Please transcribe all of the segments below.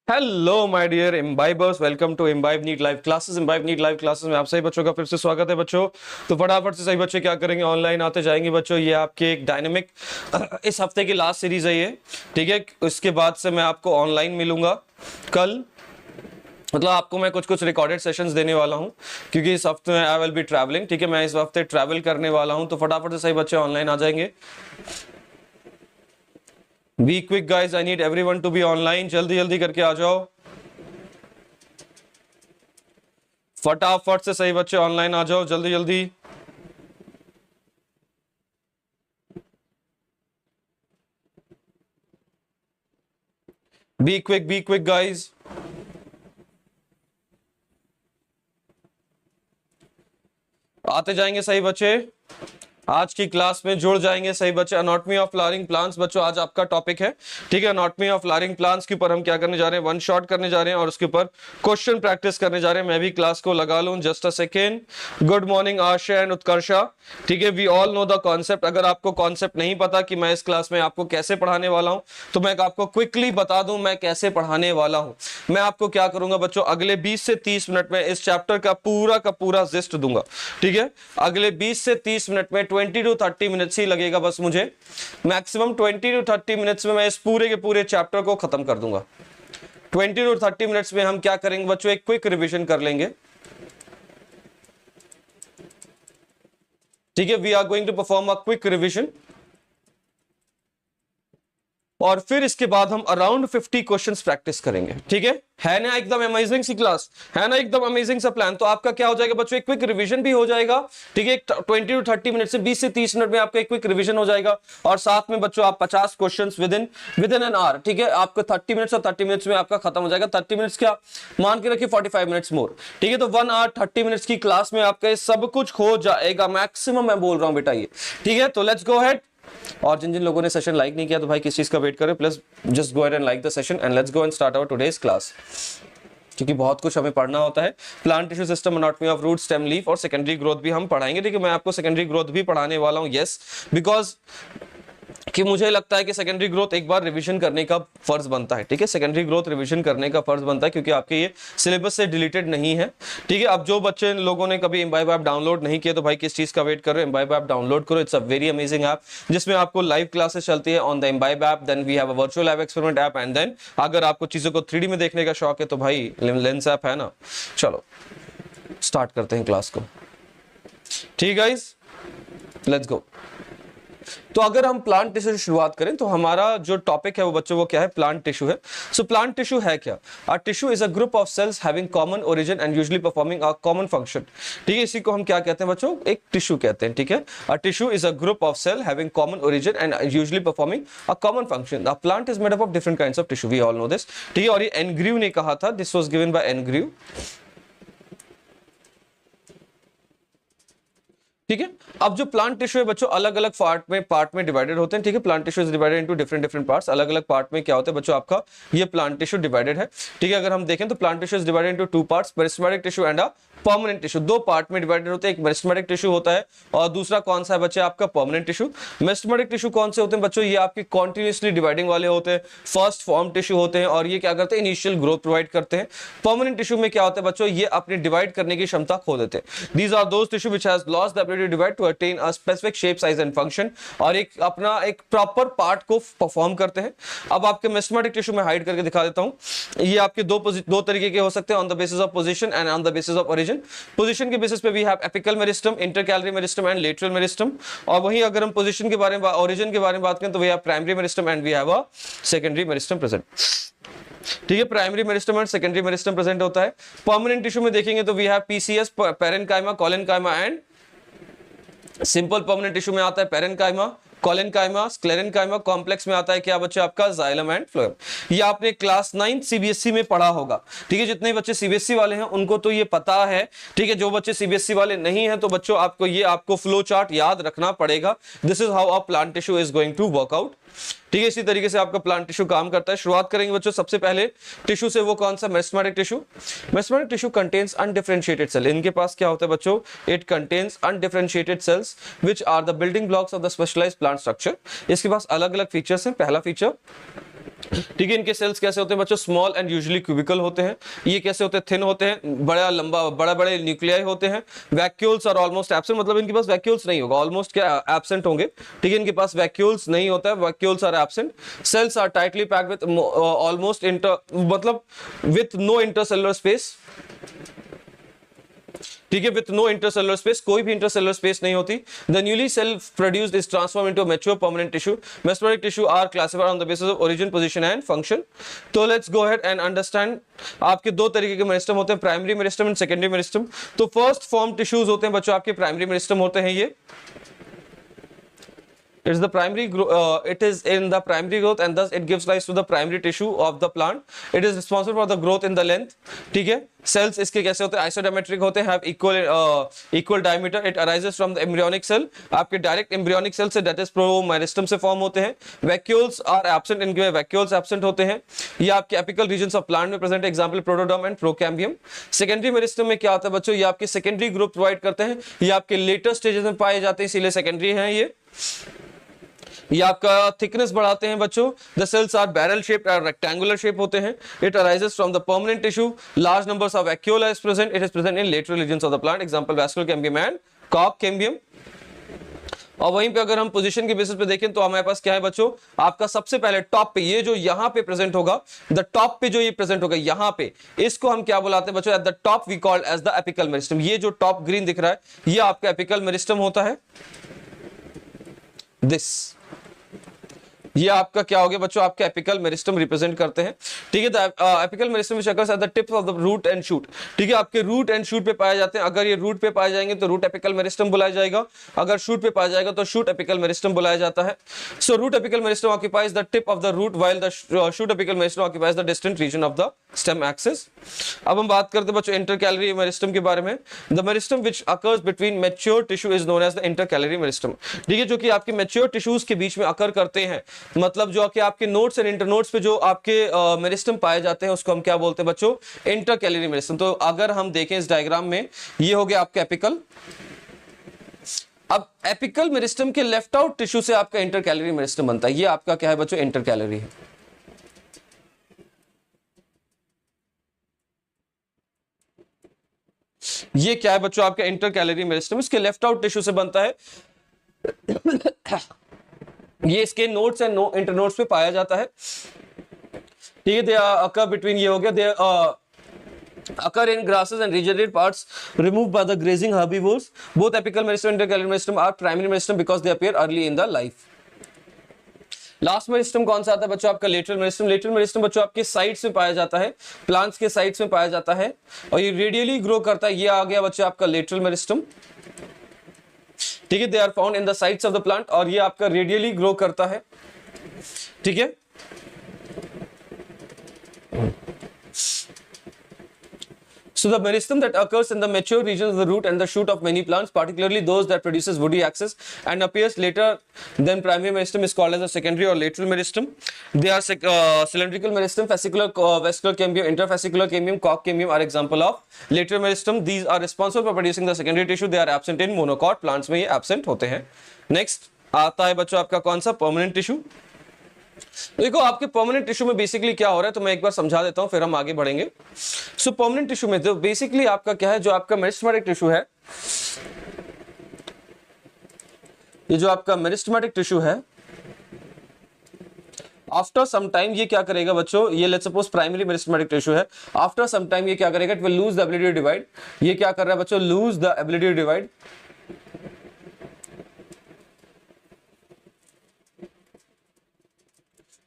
Hello my dear imbibers, welcome to Imbibe NEET live classes. Imbibe NEET live classes में आप सही बच्चों का फिर से स्वागत है बच्चों। तो फटाफट से सही बच्चे क्या करेंगे, ऑनलाइन आते जाएंगे बच्चों। ये आपके एक डायनेमिक इस हफ्ते की लास्ट सीरीज है ये, ठीक है। उसके बाद से मैं आपको ऑनलाइन मिलूंगा कल, मतलब आपको मैं कुछ कुछ रिकॉर्डेड सेशंस देने वाला हूं क्योंकि इस हफ्ते में आई विल बी ट्रैवलिंग, ठीक है। मैं इस हफ्ते ट्रैवल करने वाला हूं, तो फटाफट से सही बच्चे ऑनलाइन आ जाएंगे। Be quick guys, I need everyone to be online. जल्दी जल्दी करके आ जाओ, फटाफट से सही बच्चे ऑनलाइन आ जाओ, जल्दी जल्दी। B quick guys. आते जाएंगे सही बच्चे, आज की क्लास में जुड़ जाएंगे सही बच्चे। अनाटॉमी ऑफ फ्लावरिंग प्लांट्स बच्चों आज आपका टॉपिक है, ठीक है। अनाटॉमी ऑफ फ्लावरिंग प्लांट्स के ऊपर हम क्या करने जा रहे हैं, वन शॉट करने जा रहे हैं और उसके ऊपर क्वेश्चन प्रैक्टिस करने जा रहे हैं। मैं भी क्लास को लगा लूं, just a second. Good morning Asha and Utkarsha, ठीक है। We all know the concept. अगर आपको कॉन्सेप्ट नहीं पता कि मैं इस क्लास में आपको कैसे पढ़ाने वाला हूं, तो मैं आपको क्विकली बता दूं मैं कैसे पढ़ाने वाला हूं। मैं आपको क्या करूंगा बच्चों, अगले 20 से 30 मिनट में इस चैप्टर का पूरा जिस्ट दूंगा, ठीक है। अगले 20 से 30 मिनट में 20 टू 30 मिनट्स ही लगेगा बस मुझे, मैक्सिमम 20 टू 30 मिनट्स में मैं इस पूरे के पूरे चैप्टर को खत्म कर दूंगा। 20 टू 30 मिनट्स में हम क्या करेंगे बच्चों, एक क्विक रिवीजन कर लेंगे, ठीक है। We are going to perform a quick revision और फिर इसके बाद हम अराउंड 50 क्वेश्चंस प्रैक्टिस करेंगे, ठीक है ना। एकदम अमेजिंग सी क्लास है ना, एकदम अमेजिंग सा प्लान। तो आपका क्या हो जाएगा बच्चों, एक क्विक रिवीजन भी हो जाएगा, ठीक है। 20 टू 30 मिनट से 20 से 30 मिनट में आपका एक क्विक रिवीजन हो जाएगा और साथ में बच्चों आप 50 questions with in an hour, ठीक है। आपका 30 मिनट्स और 30 मिनट्स में आपका खत्म हो जाएगा। 30 मिनट्स क्या मान के रखिए, 45 मिनट्स मोर, ठीक है। तो 1 आवर 30 मिनट्स की क्लास में आपका सब कुछ हो जाएगा, मैक्सिमम मैं बोल रहा हूं बेटा ये, ठीक है। तो लेट्स गो अहेड। और जिन जिन लोगों ने सेशन लाइक नहीं किया तो भाई किस चीज का वेट करें, plus just go ahead and like the session and let's go and start our today's class, क्योंकि बहुत कुछ हमें पढ़ना होता है। Plant tissue system, anatomy of root, stem, leaf और सेकेंडरी ग्रोथ भी हम पढ़ाएंगे, ठीक है। मैं आपको सेकेंडरी ग्रोथ भी पढ़ाने वाला हूं, यस, बिकॉज कि मुझे लगता है कि सेकेंडरी ग्रोथ एक बार रिवीजन करने का फर्ज बनता है, ठीक है। सेकेंडरी ग्रोथ रिवीजन करने का फर्ज बनता है क्योंकि आपके ये सिलेबस से डिलीटेड नहीं है, ठीक है। अब जो बच्चे लोगों ने कभी इम्बाइब ऐप डाउनलोड नहीं किया तो भाई किस चीज का वेट करो, इम्बाइब ऐप डाउनलोड करो। It's a very amazing app जिसमें आपको लाइव क्लासेस चलती है on the Imbibe app. Then we have a virtual lab experiment app and then अगर आपको चीजों को 3D में देखने का शौक है तो भाई लेंस ऐप है ना। चलो स्टार्ट करते हैं क्लास को, ठीक गाइस, लेट्स गो। तो अगर हम प्लांट टिश्यू से शुरुआत करें तो हमारा जो टॉपिक है वो बच्चों वो क्या है, प्लांट टिश्यू है। सो प्लांट टिश्यू है क्या, अ tissue is a group of sales having common origin and usually performing a common function, ठीक है। इसी को हम क्या कहते हैं बच्चों, एक टिश्यू कहते हैं, ठीक है। A tissue is a group of cell having common origin and usually performing a common function. The plant is made up of different kinds of tissue, we all know this, ठीक है। और ये N Grew ने कहा था, this was given by N Grew, ठीक है। अब जो प्लांट टिश्यू है बच्चों अलग अलग पार्ट में डिवाइडेड होते हैं, ठीक है। Plant tissue is divided into different parts. अलग अलग पार्ट में क्या होता है बच्चों, आपका ये प्लांट टिश्यू डिवाइडेड है, ठीक है। अगर हम देखें तो plant tissue is divided into 2 parts, meristematic tissue and a permanent tissue. 2 part में डिवाइडेड होते हैं, एक मेरिस्टेमेटिक टिश्यू होता है और दूसरा कौन सा है बच्चे, आपका परमानेंट टिश्यू। मेरिस्टेमेटिक टिश्यू कौन से होते हैं बच्चों, ये आपके कॉन्टिन्यूसली डिवाइडिंग वाले होते हैं, फर्स्ट फॉर्म टिश्यू होते हैं और ये क्या करते हैं, इनिशियल ग्रोथ प्रोवाइड करते हैं। परमानेंट टिश्यू में क्या होता है बच्चों, ये अपनी डिवाइड करने की क्षमता खो देते हैं। These are those tissue which has lost the ability to divide to attain a specific shape, size and function, और एक अपना एक प्रॉपर पार्ट को परफॉर्म करते हैं। अब आपके मेरिस्टेमेटिक टिश्यू में हाइड करके दिखा देता हूं, ये आपके दो तरीके के हो सकते हैं, on the basis of position and on the basis of origin. Position के बेसिस पे we have apical meristem, intercalary meristem and lateral meristem. और वहीं अगर हम पोजीशन के बारे में, ओरिजिन के बारे में बात करें तो we have primary meristem and we have a secondary meristem present, ठीक है। Primary meristem and secondary meristem present होता है। परमानेंट टिश्यू में देखेंगे तो we have PCS, parenchyma, collenchyma and simple permanent tissue में आता है पैरेन्काइमा, कोलेनकाइमा, स्क्लेरेनकाइमा। कॉम्प्लेक्स में आता है क्या बच्चे, आपका जाइलम एंड फ्लोएम। ये आपने क्लास 9 सीबीएसई में पढ़ा होगा, ठीक है। जितने बच्चे सीबीएसई वाले हैं उनको तो ये पता है, ठीक है। जो बच्चे सीबीएसई वाले नहीं हैं तो बच्चों आपको ये आपको फ्लो चार्ट याद रखना पड़ेगा। This is how a plant tissue is going to work out, ठीक है। इसी तरीके से आपका प्लांट टिश्यू काम करता है। शुरुआत करेंगे बच्चों सबसे पहले टिश्यू से, वो कौन सा, meristematic tissue. Meristematic tissue contains undifferentiated cell. इनके पास क्या होता है बच्चों, it contains undifferentiated cells which are the building blocks of the specialised plant structure. इसके पास अलग अलग फीचर्स हैं। पहला फीचर ठीक है। इनके सेल्स कैसे होते हैं बच्चों, स्मॉल एंड यूजुअली क्यूबिकल होते हैं। ये कैसे होते हैं, थिन होते हैं, बड़ा लंबा, बड़ा बड़े न्यूक्लियाई होते हैं। वैक्यूल्स और ऑलमोस्ट एब्सेंट, मतलब इनके पास वैक्यूल्स नहीं होगा, ऑलमोस्ट क्या एब्सेंट होंगे। ठीक है, इनके पास वैक्यूल्स नहीं होता है, vacuoles are absent. Cells are tightly packed with almost inter, मतलब विथ नो इंटरसेलुलर स्पेस। ठीक है, विथ नो इंटरसेलुलर स्पेस, कोई भी इंटरसेलुलर स्पेस नहीं होती। The newly self produced is transform into mature permanent tissue. Meristematic tissue are classified on the basis of origin, position and function. तो let's go ahead and understand. आपके दो तरीके के meristem होते हैं, primary meristem and secondary meristem. तो first form tissues होते हैं बच्चों आपके प्राइमरी मेरिस्टम होते हैं। ये it is the primary it is in the primary growth and thus it gives rise to the primary tissue of the plant. It is responsible for the growth in the length. ठीक है, cells इसके कैसे होते हैं, isodiametric होते हैं, have equal diameter. It arises from the embryonic cell. आपके direct embryonic cell से, that is promeristem से form होते हैं. Vacuoles are absent, इनके vacuoles absent होते हैं। ये आपके apical regions of plant में present है, example protoderm and procambium. Secondary meristem में क्या होता है बच्चों, ये आपके secondary group provide करते हैं, ये आपके later stages में पाए जाते हैं, इसीलिए secondary हैं ये आपका थिकनेस बढ़ाते हैं बच्चों। The cells are barrel shape और रेक्टेंगुलर शेप होते हैं। It arises from the permanent tissue. Large numbers of vacuole is present. It is present in lateral regions of the plant, example vascular cambium and कॉक cambium. और वहीं पे अगर हम position के बेसिस पे देखें तो हमारे पास क्या है बच्चों, आपका सबसे पहले टॉप पे ये जो यहां पे प्रेजेंट होगा, द टॉप पे जो ये प्रेजेंट होगा यहां पे, इसको हम क्या बुलाते हैं बच्चों, at the top we called as the apical meristem. ये जो टॉप ग्रीन दिख रहा है ये आपका एपिकल मेरिस्टम होता है। दिस ये आपका क्या हो गया बच्चों, आपके एपिकल मेरिस्टम रिप्रेजेंट करते हैं। ठीक है, apical meristem which occurs at the tips of the root and shoot. ठीक है, आपके रूट एंड शूट पे पाए जाते हैं। अगर ये रूट पे पाए जाएंगे तो रूट एपिकल मेरिस्टम बुलाया जाएगा, अगर शूट पे पाया जाएगा तो शूट एपिकल मेरिस्टम बुलाया जाता है। So root apical meristem occupies the tip of the root while the shoot apical meristem occupies the distant region of the stem axis. अब हम बात करते हैं बच्चों इंटरकैलरी मेरिस्टम के बारे में। The meristem which occurs between mature tissue is known as the intercalary meristem. ठीक है, जो कि आपके मैच्योर टिश्यूज के बीच में अकर करते हैं, मतलब जो कि आपके नोड्स एंड इंटरनोड्स पे जो आपके मेरिस्टम पाए जाते हैं उसको हम क्या बोलते हैं बच्चों, इंटरकैलरी मेरिस्टम। तो अगर हम देखें इस डायग्राम में, ये हो गया आपका एपिकल। अब एपिकल मेरिस्टम के लेफ्ट आउट टिश्यू से आपका इंटरकैलरी मेरिस्टम बनता है। ये आपका क्या है बच्चों, इंटरकैलरी है। ये क्या है बच्चों, आपका इंटरकैलरी मेरिस्टम, इसके लेफ्ट आउट टिश्यू से बनता है। ये इसके नोड्स एंड इंटरनोड्स पे पाया जाता है। ठीक है, दे अकर बिटवीन, ये हो गया, दे occur in grasses and regenerated parts removed by the grazing herbivores. Both apical meristem and intercalary meristem are primary meristem because they appear early in the life. Last meristem कौन सा आता है बच्चों, आपका lateral meristem. Lateral meristem बच्चों आपके sides में पाया जाता है, प्लांट्स के साइड्स में पाया जाता है और ये रेडियली ग्रो करता है। ये आ गया बच्चों आपका लेटरल मेरिस्टम। ठीक है, they are found in the sides of the plant और ये आपका रेडियली ग्रो करता है। ठीक है, so the meristem that occurs in the mature regions of the root and the shoot of many plants, particularly those that produces woody axis and appears later than primary meristem, is called as a secondary or lateral meristem. They are cylindrical meristem, fascicular, vesicular cambium, interfascicular cambium, cock cambium are example of lateral meristem. These are responsible for producing the secondary tissue. They are absent in monocot plants में ये absent होते हैं। Next आता है बच्चों आपका कौन सा, परमानेंट टिश्यू। देखो आपके परमानेंट टिश्यू में बेसिकली क्या हो रहा है, तो मैं एक बार समझा देता हूं फिर हम आगे बढ़ेंगे। सो परमानेंट टिश्यू में तो बेसिकली आपका क्या है, जो आपका मेरिस्टेमेटिक टिश्यू है, ये जो आपका मेरिस्टेमेटिक टिश्यू है, आफ्टर सम टाइम ये क्या करेगा बच्चों, ये let's suppose primary meristematic tissue है, आफ्टर सम टाइम ये क्या करेगा, it will lose the ability to divide. ये क्या कर रहा है बच्चों, lose the ability to divide.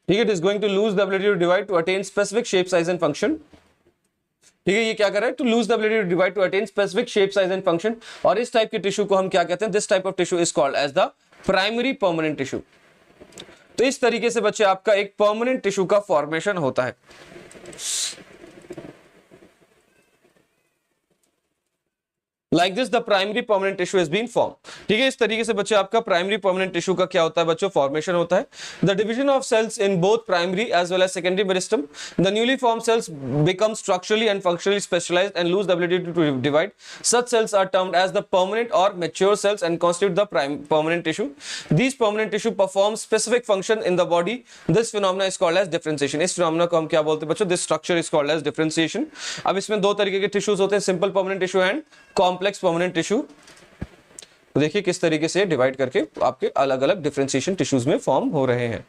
ठीक है, it is going to lose the ability to divide to attain specific shape size and function. ठीक है, ये क्या कर रहा है, to lose the ability to divide to attain specific shape size and function. और इस टाइप के टिश्यू को हम क्या कहते हैं, this type of tissue is called as the primary permanent tissue. तो इस तरीके से बच्चे आपका एक परमानेंट टिश्यू का फॉर्मेशन होता है। Like this the primary permanent tissue has been formed. ठीक है, इस तरीके से बच्चे आपका प्राइमरी परमानेंट टिश्यू का क्या होता है बच्चों, फॉर्मेशन होता है. The division of cells in both primary as well as secondary meristem. The newly formed cells become structurally and functionally specialized and lose the ability to divide. Such cells are termed as the permanent or mature cells and constitute the permanent tissue. These permanent tissue perform specific function in the body. This phenomena is called as differentiation. इस phenomena को हम क्या बोलते हैं बच्चों, this structure is called as differentiation. अब इसमें दो तरीके के टिश्यूज होते हैं, simple permanent tissue and complex permanent tissue. तो देखिए किस तरीके से डिवाइड करके आपके अलग अलग डिफरेंशिएशन टिश्यूज में फॉर्म हो रहे हैं.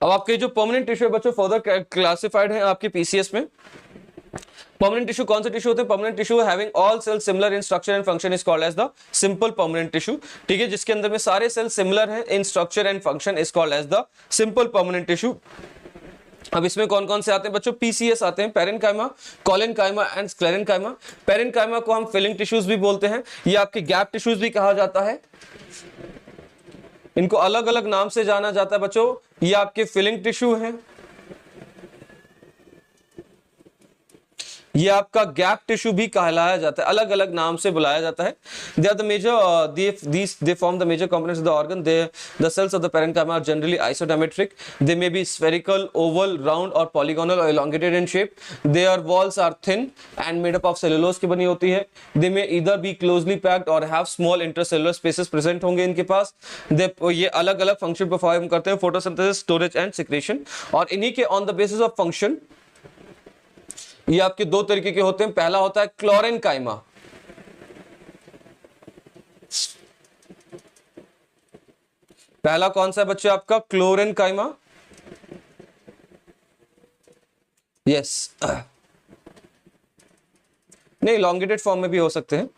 अब आपके जो परमानेंट टिश्यू है बच्चों फर्दर क्लासिफाइड है आपके पीसीएस में. परमानेंट टिश्यू कौन से टिश्यू होते हैं, permanent tissue having all cells similar in structure and function is called as the simple permanent tissue. ठीक है, जिसके अंदर में सारे सेल्स सिमिलर हैं in structure and function is called as the simple permanent tissue. अब इसमें कौन कौन से आते हैं बच्चों, पीसीएस आते हैं, parenchyma, collenchyma and sclerenchyma. Parenchyma को हम फिलिंग टिश्यूज भी बोलते हैं, ये आपके गैप टिश्यूज भी कहा जाता है. इनको अलग अलग नाम से जाना जाता है बच्चों. ये आपके फिलिंग टिश्यू है, ये आपका गैप टिश्यू भी कहलाया जाता है, अलग अलग नाम से बुलाया जाता है. They are the major they form the major components of the organ. The cells of the parenchyma are generally isodiametric. They may be spherical, oval, round और पॉलीगोनल और elongated in shape. Their walls are thin and made up of cellulose की बनी होती है. They may either be closely packed or have small intercellular spaces present होंगे इनके पास. ये अलग अलग फंक्शन परफॉर्म करते हैं, फोटोसिंथेसिस, स्टोरेज एंड सिक्रेशन. और इन्हीं के on the basis of function ये आपके दो तरीके के होते हैं. पहला होता है क्लोरेनकाइमा. पहला कौन सा है बच्चे आपका, क्लोरेनकाइमा. यस, नहीं elongated फॉर्म में भी हो सकते हैं.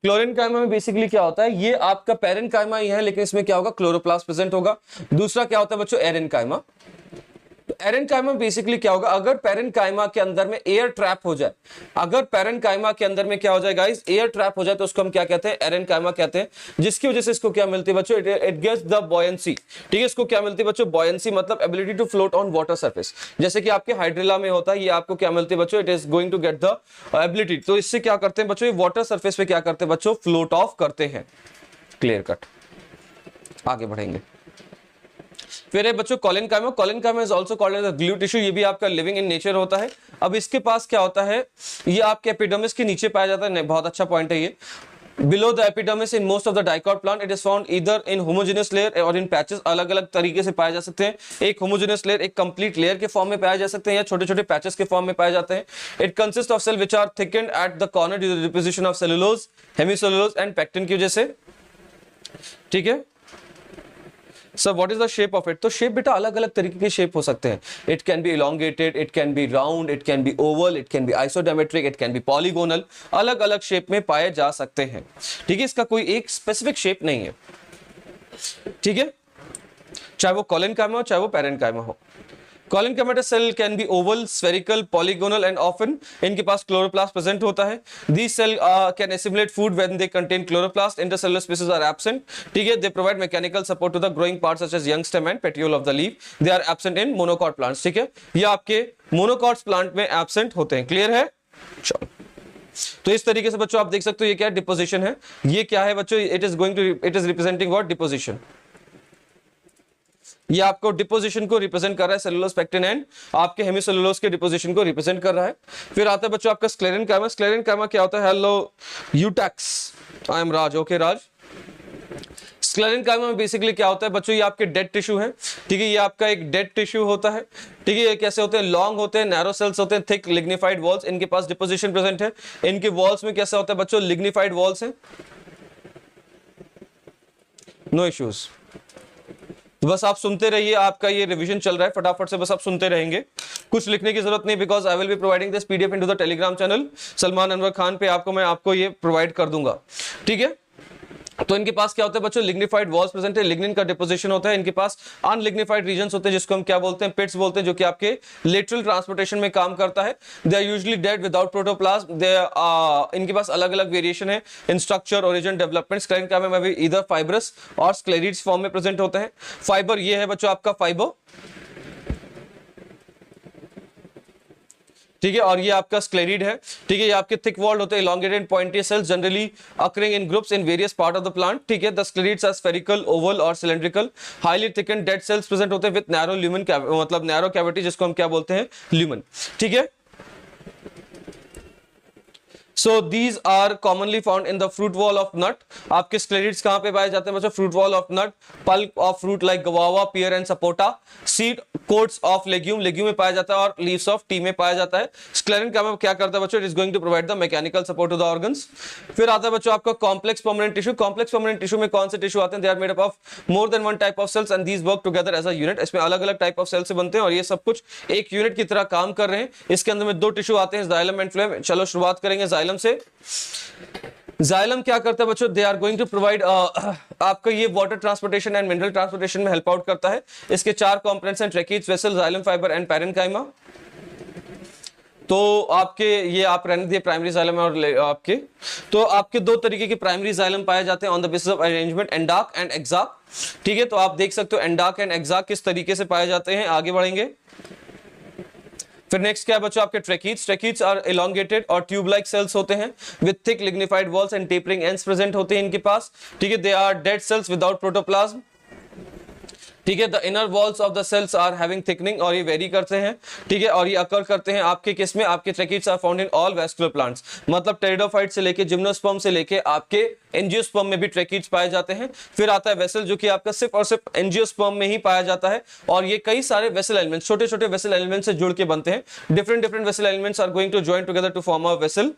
क्लोरेनकाइमा में बेसिकली क्या होता है, ये आपका पेरेन्काइमा ही है लेकिन इसमें क्या होगा, क्लोरोप्लास्ट प्रेजेंट होगा. दूसरा क्या होता है बच्चों, एरेन्काइमा. एरेन्काइमा बेसिकली क्या होगा, अगर पेरेन्काइमा के अंदर में एयर ट्रैप हो जाए, अगर पेरेन्काइमा के अंदर में क्या हो जाए गाइस, एयर ट्रैप हो जाए तो उसको हम क्या कहते हैं, एरेन्काइमा कहते हैं. जिसकी वजह से इसको क्या मिलती है बच्चों, इट गेट्स द बॉयंसी. ठीक है, इसको क्या मिलती है बच्चों, बॉयंसी मतलब ability to float on water surface. जैसे कि आपके हाइड्रिला में होता है, ये आपको क्या मिलती है बच्चों, it is going to get the ability. तो इससे क्या करते हैं बच्चों, ये वाटर सरफेस पे क्या करते हैं बच्चों, फ्लोट ऑफ करते हैं. क्लियर कट, आगे बढ़ेंगे. फिर है बच्चों collenchyma. Collenchyma is also called as glue tissue. ये भी आपका लिविंग इन नेचर होता है. अब इसके पास क्या होता है, ये आपके एपिडर्मिस के नीचे पाया जाता है. बहुत अच्छा पॉइंट है ये. Below the epidermis in most of the dicot plant, it is found either in homogeneous layer or in patches. अलग अलग तरीके से पाए जा सकते हैं. एक homogeneous layer, एक complete layer के फॉर्म में पाए जा सकते हैं या छोटे छोटे पैचेस के फॉर्म में पाए जाते हैं. It consists of cells which are thickened at the corner due to the deposition of cellulose, hemicellulose and pectin की वजह से. ठीक है sir, what is the shape of it. तो शेप बेटा अलग अलग तरीके के शेप हो सकते हैं. It can B elongated, it can be round, it can be oval, it can B isodiametric, it can B polygonal. अलग अलग शेप में पाए जा सकते हैं. ठीक है, इसका कोई एक स्पेसिफिक शेप नहीं है. ठीक है, चाहे वो कोलेनकाइमा हो चाहे वो पेरेन्काइमा हो. Collenchyma cell can be oval, spherical, polygonal and often इनके पास chloroplast present होता है. These cells can assimilate food when they contain chloroplast. Intercellular spaces are absent. ठीक है, they provide mechanical support to the growing parts such as young stem and petiole of the leaf. They are absent in monocot plants. ठीक है, ये आपके monocot plant में absent होते हैं. Clear है, चलो. तो इस तरीके से बच्चों आप देख सकते हो ये क्या है, डिपोजिशन है. ये क्या है बच्चों, it is representing what, deposition. ये आपको डिपोजिशन को रिप्रेजेंट कर रहा है, सेलुलोज, पेक्टिन एंड आपके हेमिसेलुलोज के डिपोजिशन को रिप्रेजेंट कर रहा है. फिर आता है बच्चों आपका स्क्लेरेन्काइमा. स्क्लेरेन्काइमा क्या होता है, हेलो यूटैक्स, I am Raj. Okay Raj. Sclerenchyma में बेसिकली क्या होता है बच्चों, ये आपके डेड टिश्यू है. ठीक है, ये आपका एक डेड टिश्यू होता है. ठीक है, ये कैसे होते हैं, लॉन्ग होते हैं, नैरो सेल्स होते हैं, थिक लिग्निफाइड वॉल्स. इनके पास डिपोजिशन प्रेजेंट है. इनके वॉल्स में कैसा होता है बच्चों, लिग्निफाइड वॉल्स हैं. No issues. तो बस आप सुनते रहिए, आपका ये रिवीजन चल रहा है, फटाफट से बस आप सुनते रहेंगे. कुछ लिखने की जरूरत नहीं, because I will be providing this PDF into the Telegram channel Salman Anwar Khan पे. मैं आपको ये प्रोवाइड कर दूंगा. ठीक है, तो इनके पास क्या होता है बच्चों, लिग्निफाइड वॉल्स प्रेजेंट है. लिग्निन का डिपोजिशन होता है. इनके पास अनलिग्निफाइड रीजन्स होते हैं जिसको हम क्या बोलते हैं, पिट्स बोलते हैं, जो कि आपके लेटरल ट्रांसपोर्टेशन में काम करता है. They are usually dead without protoplasm. इनके पास अलग अलग वेरिएशन है in structure, origin, development. Sclerenchyma में भी इधर फाइब्रस और स्क्लेरिड्स फॉर्म में प्रेजेंट होते हैं. फाइबर ये है बच्चों आपका फाइबर. ठीक है, और ये आपका स्क्लेरिड है। ठीक है, ये आपके थिक वॉल्ड होते हैं, elongated pointy cells generally occurring in groups in various part of the plant। ठीक है, द स्क्लेरिड्स आर spherical, oval और cylindrical, highly thickened dead cells present होते हैं with narrow lumen, मतलब narrow cavity जिसको हम क्या बोलते हैं, lumen। ठीक है, So these are commonly found in the fruit wall of nut। आपके स्क्लेरिड्स कहां पे पाए जाते हैं बच्चों, fruit wall of nut, pulp of fruit like guava, pear and sapota, seed coats of legume, legume में पाया जाता है, और लीव्स ऑफ टी में पाया जाता है। स्क्लेरन क्या करता है बच्चों, it is going to provide the mechanical support to the organs. फिर आता है बच्चों आपका complex permanent tissue. Complex permanent tissue में कौन से टिश्यू आते हैं, they are made up of more than one type of cells and these work together as a unit. इसमें अलग अलग टाइप ऑफ सेल से बनते हैं और ये सब कुछ एक यूनिट की तरह काम कर रहे हैं। इसके अंदर में दो टिश्यू आते हैं, जाइलम एंड फ्लोएम। चलो शुरुआत करेंगे जाइलम से। जाइलम क्या करता है बच्चों, they are going to provide आपका ये water transportation and mineral transportation में हेल्प आउट करता है। इसके चार कंपोनेंट्स हैं, tracheids, vessel, xylem fibre and parenchyma. तो आपके ये आप रहने दिए प्राइमरी जाइलम और आपके, तो आपके दो तरीके के प्राइमरी जाइलम पाए जाते हैं on the basis of arrangement, endarch and exarch. ठीक है, तो आप देख सकते हो एंडार्क एंड एक्साक किस तरीके से पाए जाते हैं। आगे बढ़ेंगे। फिर नेक्स्ट क्या है बच्चों आपके ट्रैकीज। ट्रैकीज आर एलोंगेटेड और ट्यूब लाइक सेल्स होते हैं with thick lignified walls and tapering ends present होते हैं इनके पास। ठीक है, they are dead cells without protoplasm. ठीक है, the inner walls of the cells are having thickening, और ये वेरी करते हैं। ठीक है, और ये अकर करते हैं आपके किस में, आपके tracheids are found in all vascular plants, मतलब टेरिडोफाइट से लेके जिम्नोस्पर्म से लेके आपके एंजियोस्पर्म में भी ट्रैकीड्स पाए जाते हैं। फिर आता है वेसल, जो कि आपका सिर्फ और सिर्फ एंजियोस्पर्म में ही पाया जाता है, और ये कई सारे वेसल एलिमेंट्स, छोटे छोटे वेसल एलिमेंट्स से जुड़ के बनते हैं। Different vessel elements are going to join together to form a vessel.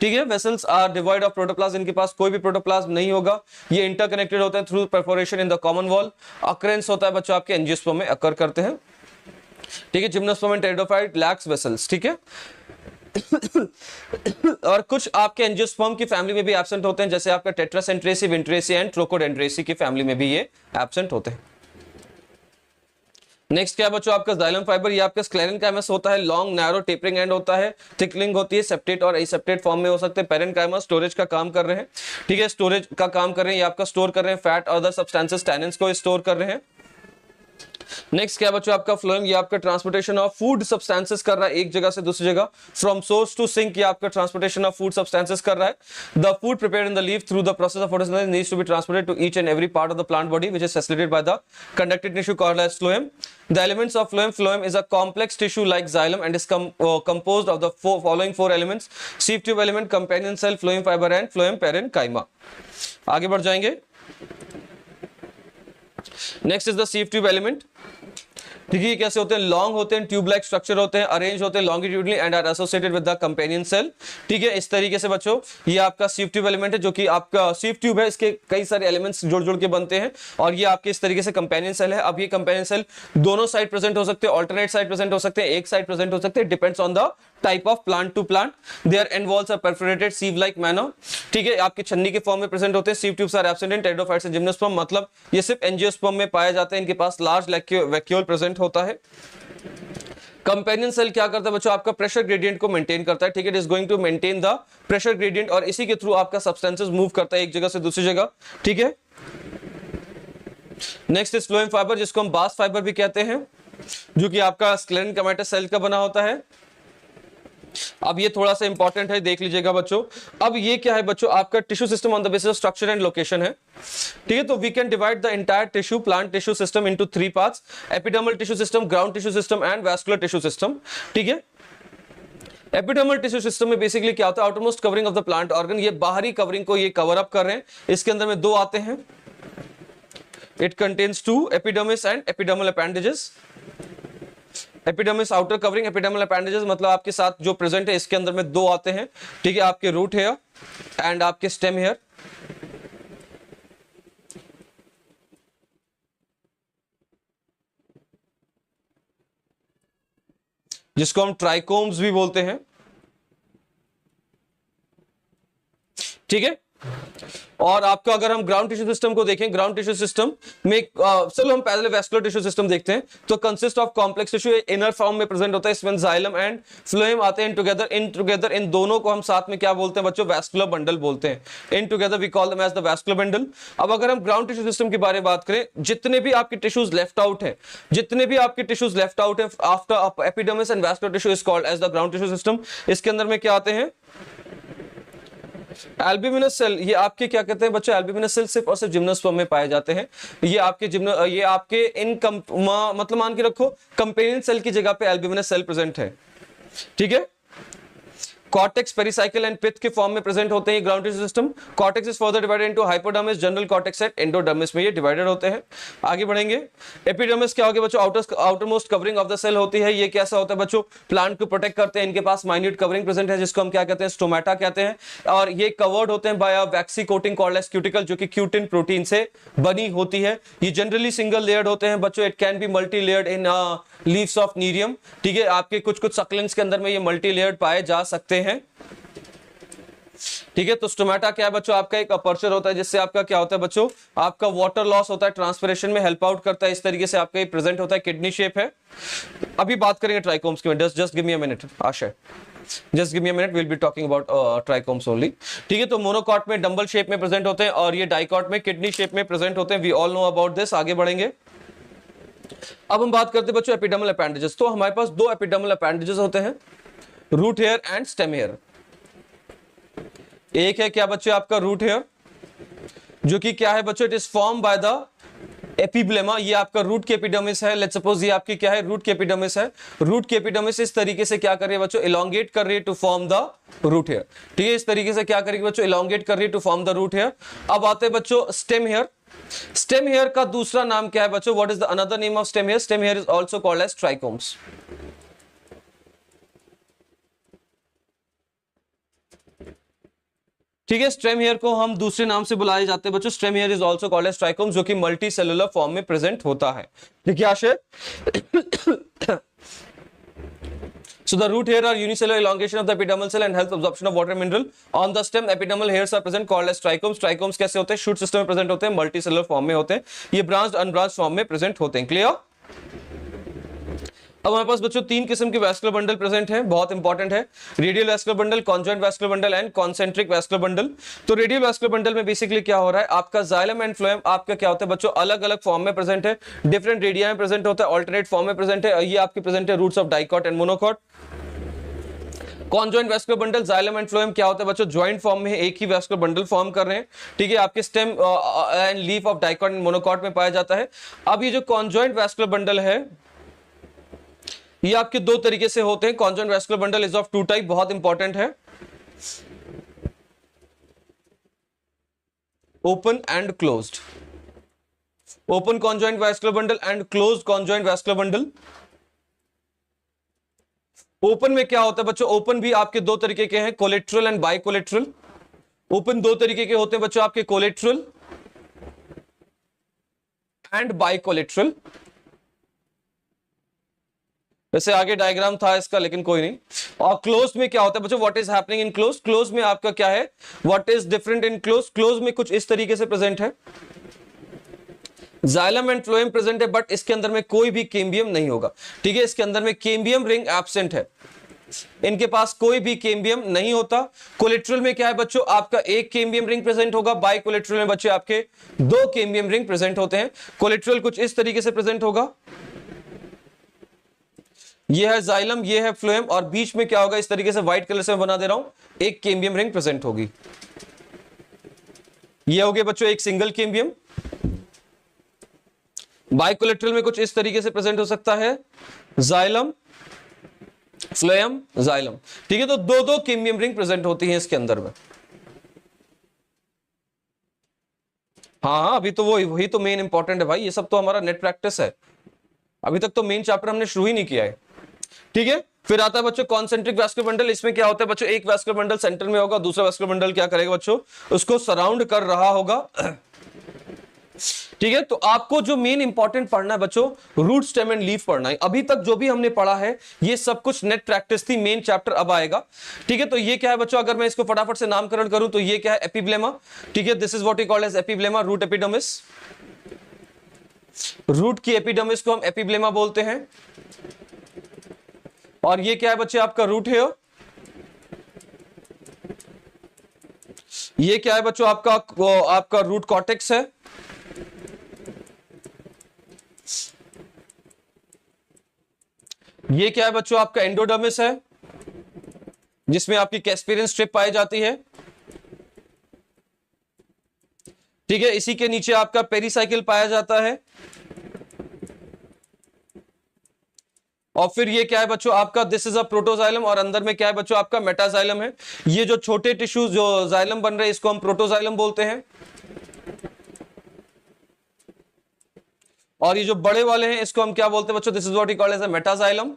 ठीक है, vessels are devoid of protoplasm, इनके पास कोई भी प्रोटोप्लाज्म नहीं होगा। ये इंटरकनेक्टेड होते हैं through perforation in the common wall. Occurrence होता है बच्चों आपके एंजियोस्पर्म में अकर करते हैं। ठीक है, gymnosperm and pteridophyte lakhs vessels. ठीक है, और कुछ आपके एंजियोस्पर्म की फैमिली में भी एब्सेंट होते हैं, जैसे आपका टेट्रासेंट्रेसी, विंट्रेसी एंड ट्रोकोडेंड्रेसी की फैमिली में भी ये एब्सेंट होते हैं। नेक्स्ट क्या बच्चों आपका जाइलम फाइबर। ये आपका स्क्लेरेनकाइमस होता है, लॉन्ग नैरो टेपरिंग एंड होता है, थिकलिंग होती है, सेप्टेट और एसेप्टेट फॉर्म में हो सकते हैं। पैरेनकाइमस स्टोरेज का काम कर रहे हैं। ठीक है, स्टोरेज का काम कर रहे हैं, ये आपका स्टोर कर रहे हैं फैट और अदर सब्सटेंसेस, टैनिन्स को स्टोर कर रहे हैं। नेक्स्ट क्या बच्चों आपका फ्लोएम, ये आपका ट्रांसपोर्टेशन ऑफ फूड सब्सटेंसेस कर रहा है एक जगह से दूसरी जगह, फ्रॉम सोर्स टू सिंक। ये आपका ट्रांसपोर्टेशन ऑफ फूड सब्सटेंसेस कर रहा है। The food prepared in the leaf through the process of photosynthesis needs to be transported to each and every part of the plant body which is facilitated by the conductive tissue called as phloem. The elements of phloem. Phloem is a complex tissue like xylem and is composed of the following four elements: sieve tube element, companion cell, phloem fiber and phloem parenchyma। आगे बढ़ जाएंगे। Next is the sieve tube element। ठीक है, कैसे होते हैं, long होते हैं, ट्यूब लाइक स्ट्रक्चर होते हैं, अरेंज होते हैं longitudinally and are associated with the companion cell. ठीक है, इस तरीके से बच्चों ये आपका सीव ट्यूब एलिमेंट है, जो कि आपका सीव ट्यूब है, इसके कई सारे एलिमेंट्स जुड़ के बनते हैं, और ये आपके इस तरीके से कंपेनियन सेल है। अब ये कंपेनियन सेल दोनों साइड प्रेजेंट हो सकते हैं, ऑल्टरनेट साइड प्रेजेंट हो सकते हैं, एक साइड प्रेजेंट हो सकते हैं, depends on the type of plant to plant. Their end walls are perforated sieve like manner. ठीक है, आपके छन्नी के फॉर्म में प्रेजेंट होते हैं। Sieve tubes are absent in pteridophytes and gymnosperm, मतलब ये सिर्फ एंजियोस्पर्म में पाए जाते हैं, इनके पास लार्ज वैक्यूल प्रेजेंट होता है। कंपेनियन सेल क्या करता है बच्चों, आपका प्रेशर ग्रेडियंट को मेंटेन करता है। ठीक है, it is going to maintain the pressure gradient, और इसी के थ्रू आपका सब्सटेंसेस मूव करता है एक जगह से दूसरी जगह। ठीक है, नेक्स्ट इज फ्लोएम फाइबर, जिसको हम बास्ट फाइबर भी कहते हैं, जो कि आपका स्क्लेरेनकाइमेटस सेल का बना होता है। अब ये थोड़ा सा इंपॉर्टेंट है, देख लीजिएगा बच्चों। अब ये क्या है बच्चों, आपका tissue system on the basis of structure and location है। ठीक है, तो we can divide the entire tissue plant tissue system into three parts: epidermal tissue system, ground tissue system and vascular tissue system. ठीक है, epidermal tissue system में basically क्या होता है, outermost covering of the plant organ, ये बाहरी covering को ये कवर अप कर रहे हैं। इसके अंदर में दो आते हैं, it contains two epidermis and epidermal appendages. Epidermis outer covering, epidermal appendages मतलब आपके साथ जो प्रेजेंट है, इसके अंदर में दो आते हैं। ठीक है, आपके रूट हेयर एंड आपके स्टेम हेयर। जिसको हम ट्राइकोम्स भी बोलते हैं। ठीक है, और आपका अगर हम ग्राउंड टिश्यू सिस्टम को देखें, ग्राउंड टिश्यू सिस्टम में चलो हम पहले वैस्कुलर टिश्यू सिस्टम देखते हैं। तो consist of complex tissue, inner form में प्रेजेंट होता है, इसमें जाइलम एंड फ्लोएम आते हैं टुगेदर। इन दोनों को हम साथ में क्या बोलते हैं बच्चों, वैस्कुलर बंडल बोलते हैं। In together we call them as the vascular bundle. अब अगर हम ग्राउंड टिश्यू सिस्टम के बारे में बात करें, जितने भी आपके टिश्यूज लेफ्ट आउट है, after epidermis and vascular tissue is called as the ground tissue system. इसके अंदर में क्या आते हैं, एल्ब्यूमिनस सेल। ये आपके क्या कहते हैं बच्चों, एल्ब्यूमिनस सेल सिर्फ और सिर्फ जिम्नोस्पर्म में पाए जाते हैं। ये आपके मतलब मान के रखो कंपेनियन सेल की जगह पे एल्ब्यूमिनस सेल प्रेजेंट है, ठीक है। कॉर्टेक्स, पेरिसाइकिल एंड पिथ के फॉर्म में प्रेजेंट होते हैं ground tissue system. Cortex is further divided into hypodermis, general cortex and endodermis में ये डिवाइडेड होते हैं। आगे बढ़ेंगे, एपिडर्मिस क्या होगा बच्चों, outermost covering of the cell होती है। ये कैसा होता है बच्चों, प्लांट को प्रोटेक्ट करते हैं, इनके पास माइन्यूट कवरिंग प्रेजेंट है जिसको हम क्या कहते हैं, स्टोमेटा कहते हैं। और ये कवर्ड होते हैं बाय अ वैक्सी कोटिंग कॉल्ड एज क्यूटिकल, जो कि क्यूटिन प्रोटीन से बनी होती है। ये जनरली सिंगल लेयर्ड होते हैं बच्चों, it can be multi layered in leaves of nerium, ठीक है। आपके कुछ सक्लेंट्स के अंदर में ये मल्टी लेयर्ड पाए जा सकते हैं, ठीक है। तो स्टोमेटा क्या है बच्चों, आपका एक अपर्चर होता है जिससे आपका क्या होता है बच्चों, आपका वाटर लॉस होता है, ट्रांसपिरेशन में हेल्प आउट करता है। इस तरीके से आपका ये प्रेजेंट होता है, किडनी शेप है। अभी बात करेंगे ट्राइकोम्स की, just give me a minute Aashay, just give me a minute, we will be talking about trichomes only, ठीक है। तो मोनोकॉट में डंबल शेप में प्रेजेंट होते हैं और ये डाइकॉट में किडनी शेप में प्रेजेंट होते हैं। We all know about this. आगे बढ़ेंगे, अब हम बात करते हैं बच्चों एपिडर्मल अपेंडेजेस। तो हमारे पास दो एपिडर्मल अपेंडेजेस होते हैं, root hair and stem hair. एक है क्या बच्चों आपका रूट हेयर, जो कि क्या है बच्चों, it is form by the epiblema. ये आपका रूट की एपिडर्मिस है। लेट्स सपोज ये आपकी क्या है, रूट की एपिडर्मिस है। रूट की एपिडर्मिस इस तरीके से क्या कर रही है बच्चों, इलोंगेट कर रही है to form the root hair, ठीक है। इस तरीके से क्या करेगी बच्चों, इलोंगेट कर रही है to form the root hair. अब आते हैं बच्चों स्टेम हेयर। स्टेम हेयर का दूसरा नाम क्या है बच्चों, what is the another name of stem hair? Stem hair is also called as trichomes, ठीक है। स्टेम हेयर को हम दूसरे नाम से बुलाए जाते हैं बच्चों, stem hair is also called as trichomes, जो कि मल्टी सेलुलर फॉर्म में प्रेजेंट होता है, ठीक है आशय। So the root hair are unicellular elongation of the epidermal cell and helps absorption of water mineral. On the stem, epidermal hairs are present called as trichomes. Trichomes कैसे होते हैं, शूट सिस्टम में प्रेजेंट होते हैं, multicellular form में होते हैं। ये ब्रांच्ड अनब्रांच्ड फॉर्म में प्रेजेंट होते हैं। क्लियर? अब हमारे पास बच्चों तीन किस्म के वैस्कुलर बंडल प्रेजेंट हैं, बहुत इंपॉर्टेंट है, radial vascular bundle, conjoint vascular bundle and concentric vascular bundle. तो रेडियल वैस्कुलर बंडल में बेसिकली क्या हो रहा है, आपका जाइलम एंड फ्लोएम आपका क्या होता है बच्चों, अलग अलग फॉर्म में प्रेजेंट है, डिफरेंट रेडिया में प्रेजेंट होता है, ऑल्टरनेट फॉर्म में प्रेजेंट है। ये आपके प्रेजेंट है roots of dicot and monocot. Conjoint vascular bundle, xylem and phloem क्या होता है बच्चों, ज्वाइंट फॉर्म में एक ही वैस्कुलर बंडल फॉर्म कर रहे हैं, ठीक है। आपके stem and leaf of dicot and monocot में पाया जाता है। अब ये जो कॉन्जॉइंट वैस्कुलर बंडल है, ये आपके दो तरीके से होते हैं। Conjoint vascular bundle is of two type, बहुत इंपॉर्टेंट है, open and closed. Open conjoint vascular bundle and closed conjoint vascular bundle. Open में क्या होता है बच्चों, ओपन भी आपके दो तरीके के हैं, collateral and by collateral. Open दो तरीके के होते हैं बच्चों आपके, कोलेट्रल एंड बाई कोलेट्रल। वैसे आगे डायग्राम था इसका, लेकिन कोई नहीं। और क्लोज में क्या होता है बच्चों, what is happening in close? Close में आपका क्या है, what is different in close? Close में कुछ इस तरीके से प्रेजेंट है, जाइलम एंड फ्लोएम प्रेजेंट है, बट इसके अंदर में कोई भी कैम्बियम नहीं होगा, ठीक है। इसके अंदर में कैम्बियम रिंग एब्सेंट है, इनके पास कोई भी कैम्बियम नहीं होता। कोलेट्रल में क्या है बच्चों, आपका एक कैम्बियम रिंग प्रेजेंट होगा, बाई कोलेट्रल में बच्चे आपके दो कैम्बियम रिंग प्रेजेंट होते हैं। कोलेट्रल कुछ इस तरीके से प्रेजेंट होगा, ये है जाइलम, ये है फ्लोएम, और बीच में क्या होगा, इस तरीके से व्हाइट कलर से मैं बना दे रहा हूं, एक कैम्बियम रिंग प्रेजेंट होगी। ये हो गया बच्चों एक सिंगल कैम्बियम। बाइकोलेट्रल में कुछ इस तरीके से प्रेजेंट हो सकता है, जाइलम फ्लोएम जाइलम, ठीक है। तो दो दो कैम्बियम रिंग प्रेजेंट होती हैं इसके अंदर में। हाँ, अभी तो वही तो मेन इंपॉर्टेंट है भाई, ये सब तो हमारा नेट प्रैक्टिस है, अभी तक तो मेन चैप्टर हमने शुरू ही नहीं किया है, ठीक है। फिर आता है बच्चों कॉन्सेंट्रिक वैस्कुलर बंडल। इसमें क्या होता है बच्चों, एक वैस्कुलर बंडल सेंटर में होगा, दूसरा वैस्कुलर बंडल क्या करेगा बच्चों, उसको सराउंड कर रहा होगा। ठीक है, तो आपको जो मेन इंपॉर्टेंट पढ़ना है बच्चों, रूट स्टेम एंड लीफ पढ़ना है। अभी तक जो भी हमने पढ़ा है ये सब कुछ नेट प्रैक्टिस थी, मेन चैप्टर अब आएगा। ठीक है, तो ये क्या है बच्चों, अगर मैं इसको फटाफट से नामकरण करूं तो ये क्या है, एपिब्लेमा। ठीक है, this is what we called as epiblema, root epidermis. Root की एपिडर्मिस को हम एपिब्लेमा बोलते हैं। और ये क्या है बच्चे, आपका रूट हेयर। ये क्या है बच्चों, आपका रूट कॉर्टेक्स है। ये क्या है बच्चों, आपका एंडोडर्मिस है, जिसमें आपकी कैस्पेरियन स्ट्रिप पाई जाती है। ठीक है, इसी के नीचे आपका पेरीसाइकिल पाया जाता है। और फिर ये क्या है बच्चों, आपका दिस इज अ प्रोटोजाइलम, और अंदर में क्या है बच्चों, आपका मेटाजाइलम है। ये जो छोटे टिश्यूज जो जाइलम बन रहे हैं इसको हम प्रोटोजाइलम बोलते हैं। और ये जो बड़े वाले हैं इसको हम क्या बोलते हैं बच्चों, this is what we call as a metaxylem.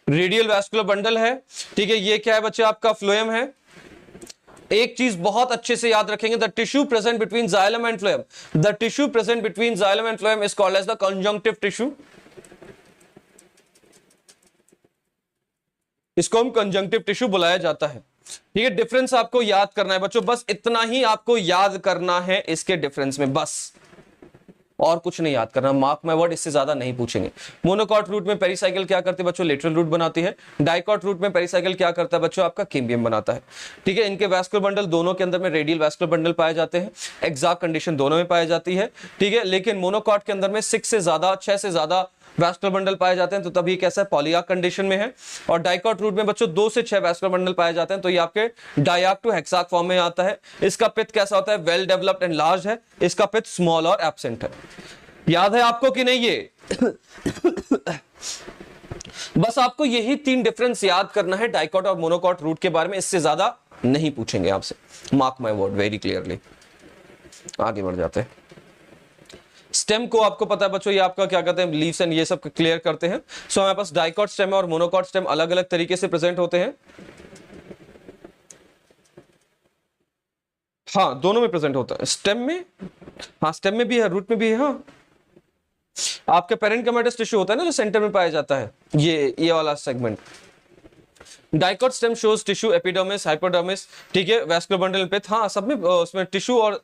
Radial vascular bundle है। ठीक है, ये क्या है बच्चे, आपका फ्लोएम है। एक चीज बहुत अच्छे से याद रखेंगे, the tissue present between xylem and phloem, the tissue present between xylem and phloem is called as the conjunctive tissue. इसको हम कंजंक्टिव टिश्यू बुलाया जाता है। ठीक है, डिफरेंस आपको याद करना है बच्चों, बस इतना ही आपको याद करना है इसके डिफरेंस में, बस और कुछ नहीं याद करना। मार्क माय वर्ड, इससे ज्यादा नहीं पूछेंगे। मोनोकॉट रूट में पेरीसाइकिल क्या करती है बच्चों, लेटरल रूट बनाती है। डाइकॉट रूट में पेरीसाइकिल क्या करता है बच्चों, आपका कैम्बियम बनाता है। ठीक है, इनके वैस्कुलर बंडल दोनों के अंदर में रेडियल वैस्कुलर बंडल पाए जाते हैं। एक्सैक्ट कंडीशन दोनों में पाई जाती है। ठीक है, लेकिन मोनोकॉट के अंदर में 6 से ज्यादा वैस्कुलर बंडल पाए जाते हैं, तो तब ये कैसा है, पॉलीआर्क कंडीशन में है। और डाइकॉट रूट में बच्चों 2 से 6 वैस्कुलर बंडल पाए जाते हैं, तो ये आपके डायआर्क टू हेक्सार्क फॉर्म में आता है। इसका पित्त कैसा होता है, वेल डेवलप्ड एंड लार्ज है। इसका पित्त स्मॉल और एब्सेंट है। याद है आपको कि नहीं ये? बस आपको यही 3 डिफरेंस याद करना है डाइकॉट और मोनोकॉट रूट के बारे में, इससे ज्यादा नहीं पूछेंगे आपसे। Mark my word very clearly. आगे बढ़ जाते हैं। स्टेम को आपको पता है बच्चों, ये आपका क्या कहते हैं, लीव्स एंड ये सब क्लियर करते हैं। सो हमारे पास डाइकॉट स्टेम और मोनोकॉट स्टेम अलग अलग तरीके से प्रेजेंट होते हैं। हाँ, दोनों में प्रेजेंट होता है। स्टेम में, हाँ स्टेम में भी है, रूट में भी है। हाँ, आपके पेरेन्किमेटस टिश्यू होता है ना जो सेंटर में पाया जाता है, ये वाला segment. Dicot stem shows tissue, epidermis, hypodermis. ठीक है, वैस्कुलर बंडल, पिथ, हाँ सब में उसमें टिश्यू और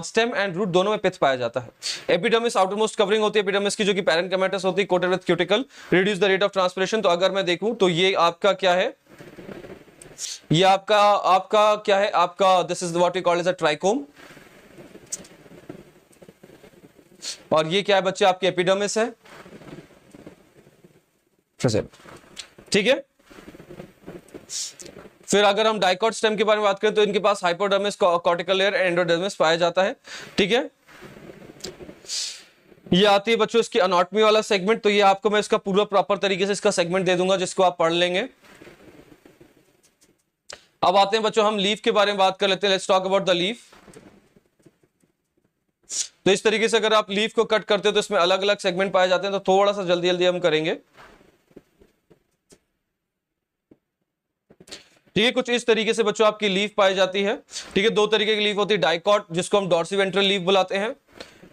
स्टेम एंड रूट दोनों में पिथ पाया जाता है। एपिडर्मिस आउटरमोस्ट कवरिंग होती है एपिडर्मिस की, जो कि पेरेन्किमेटस होती है, coated with cuticle, reduce the rate of transpiration. तो अगर मैं देखूं तो ये आपका क्या है, ये आपका क्या है, आपका this is what we call as a trichome. और ये क्या है बच्चे, आपकी एपिडर्मिस है प्रेजेंट। ठीक है, फिर अगर हम डाइकॉट स्टेम के बारे में बात करें तो इनके पास हाइपोडर्मिस, कॉर्टिकल लेयर, एंडोडर्मिस पाया जाता है। ठीक है, ये आती है बच्चों इसकी अनाटॉमी वाला सेगमेंट। तो ये आपको मैं इसका पूरा प्रॉपर तरीके से इसका सेगमेंट दे दूंगा, जिसको आप पढ़ लेंगे। अब आते हैं बच्चों, हम लीफ के बारे में बात कर लेते हैं। Let's talk about the leaf. तो इस तरीके से अगर आप लीफ को कट करते हो तो इसमें अलग अलग सेगमेंट पाए जाते हैं। तो थोड़ा सा जल्दी जल्दी हम करेंगे। ठीक है, कुछ इस तरीके से बच्चों आपकी लीफ पाई जाती है। ठीक है, 2 तरीके की लीफ होती है, डाइकॉट जिसको हम डॉर्सीवेंट्रल लीफ बुलाते हैं।